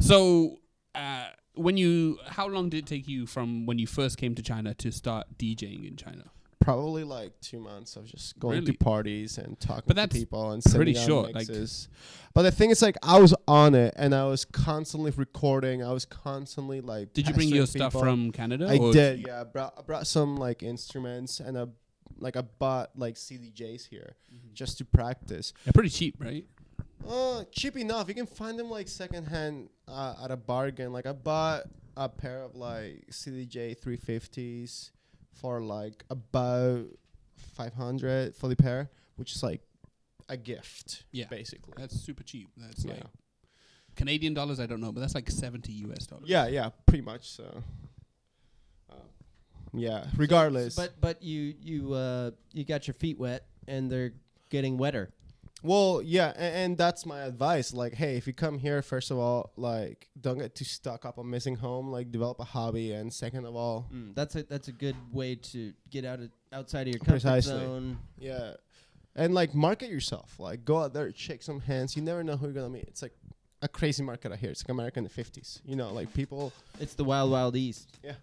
So, how long did it take you from when you first came to China to start DJing in China? Probably like 2 months of just going Really? to parties and talking But to that's people and pretty sending out short, like- mixes. But the thing is, like, I was on it and I was constantly recording. I was constantly like. Did you bring your pestering stuff people. from Canada? I or did, yeah. I brought some like instruments and I bought like CDJs here just to practice. They're pretty cheap, right? Cheap enough. You can find them like secondhand at a bargain. Like I bought a pair of like CDJ 350s for like about 500 for the pair, which is like a gift, Yeah. basically. That's super cheap. That's Yeah. like Canadian dollars, I don't know, but that's like $70 US. Yeah, pretty much so. Yeah, regardless. But you got your feet wet and they're getting wetter. Well, yeah, and that's my advice. Like, hey, if you come here, first of all, like, don't get too stuck up on missing home. Like, develop a hobby, and second of all, That's a good way to get outside of your comfort Precisely. zone. yeah, and like market yourself. Like, go out there, shake some hands. You never know who you're gonna meet. It's like a crazy market out here. It's like America in the 50s. Like people. It's the wild, wild east. Yeah.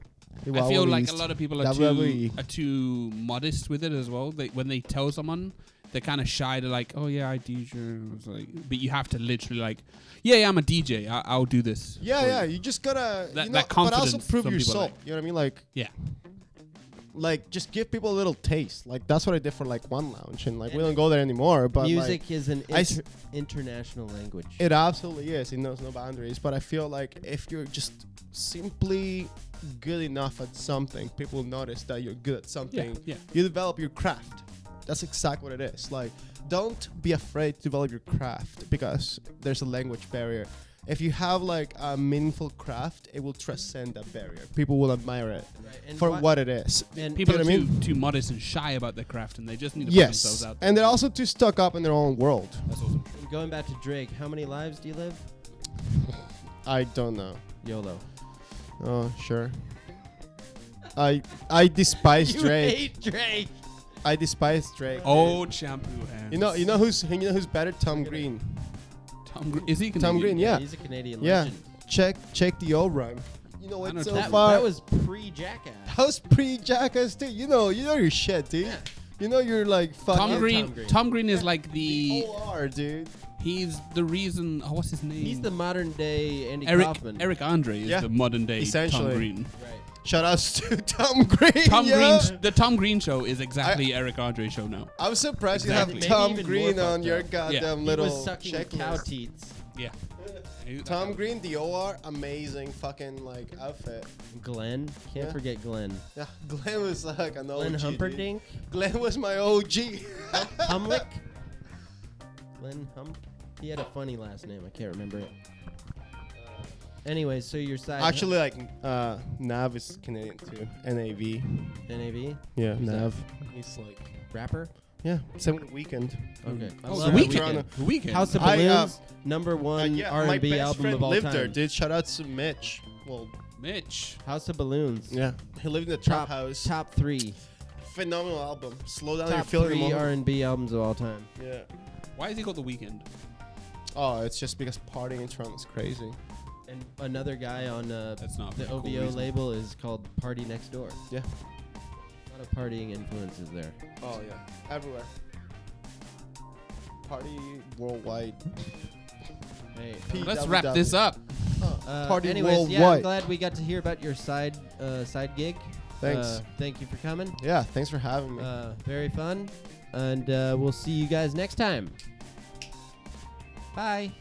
I feel like a lot of people are WWE. too modest with it as well. When they tell someone, they're kind of shy. They're like, "Oh yeah, I DJ." It's like, but you have to literally like, "Yeah, I'm a DJ. I'll do this." Yeah. You just gotta. That but confidence also prove some people yourself. like. You know what I mean? Like. Yeah. Like, just give people a little taste. Like, that's what I did for like One Lounge, and like we don't go there anymore. But Music like, is an I s- international language. it absolutely is. It knows no boundaries. But I feel like if you're just simply good enough at something, people notice that you're good at something. Yeah. You develop your craft. That's exactly what it is. Like, don't be afraid to develop your craft because there's a language barrier. If you have like a meaningful craft, it will transcend that barrier. People will admire it for what it is. And People You are know what I mean? too modest and shy about their craft, and they just need to put themselves Yes, out there. and they're also too stuck up in their own world. That's awesome. going back to Drake, how many lives do you live? I don't know. YOLO. Oh, sure. I despise You Drake. hate Drake. I despise Drake. Old shampoo hands. You know who's better? Tom Green. Is he Canadian? Tom Green, yeah. He's a Canadian Yeah. legend. Check the old rhyme. You know I what? know So Tom. That, far, that was pre-Jackass. that was pre-Jackass too. You know your shit, dude. Yeah. You know you're like fucking. Tom Green. Tom Green. Tom Green is like the. OR, dude. He's the reason. Oh, what's his name? He's the modern day Andy Eric. Kaufman. Eric Andre is Yeah. the modern day Tom Essentially. Green. Right. Shout outs to Tom Green. Tom yeah. Green. The Tom Green show is exactly Eric Andre show now. I'm surprised Exactly. you Maybe have Tom even Green more on fucked your up. goddamn Yeah. He little was sucking cow checklist. teats. Yeah. Tom Green, the OR, amazing fucking like outfit. Glenn, can't forget Glenn. Yeah, Glenn was like an OG. Glenn Humperdinck. Glenn was my OG. Humlick. Glenn He had a funny last name. I can't remember it. Anyways, so your side. Actually, like Nav is Canadian too. NAV. NAV. Yeah, Who's Nav. He's like rapper. yeah. Same with Weekend. Okay. The Weekend. The Weekend. House of Balloons, number one yeah, R&B my best album friend of all lived time. there, dude. Shout out to Mitch. Well, Mitch. House of Balloons. yeah, he lived in the trap house. Top 3. Phenomenal album. Slow down. Top You're feeling 3 the moment. R&B albums of all time. Yeah. Why is he called The Weekend? Oh, it's just because partying in Toronto is crazy. And another guy on That's not the a cool OVO reason. label is called Party Next Door. Yeah. A lot of partying influences there. Oh yeah, everywhere. Party worldwide. Hey. Let's wrap this up. Party anyways, yeah, I'm worldwide. glad we got to hear about your side gig. Thanks. Thank you for coming. Yeah, thanks for having me. Very fun. And we'll see you guys next time. Bye.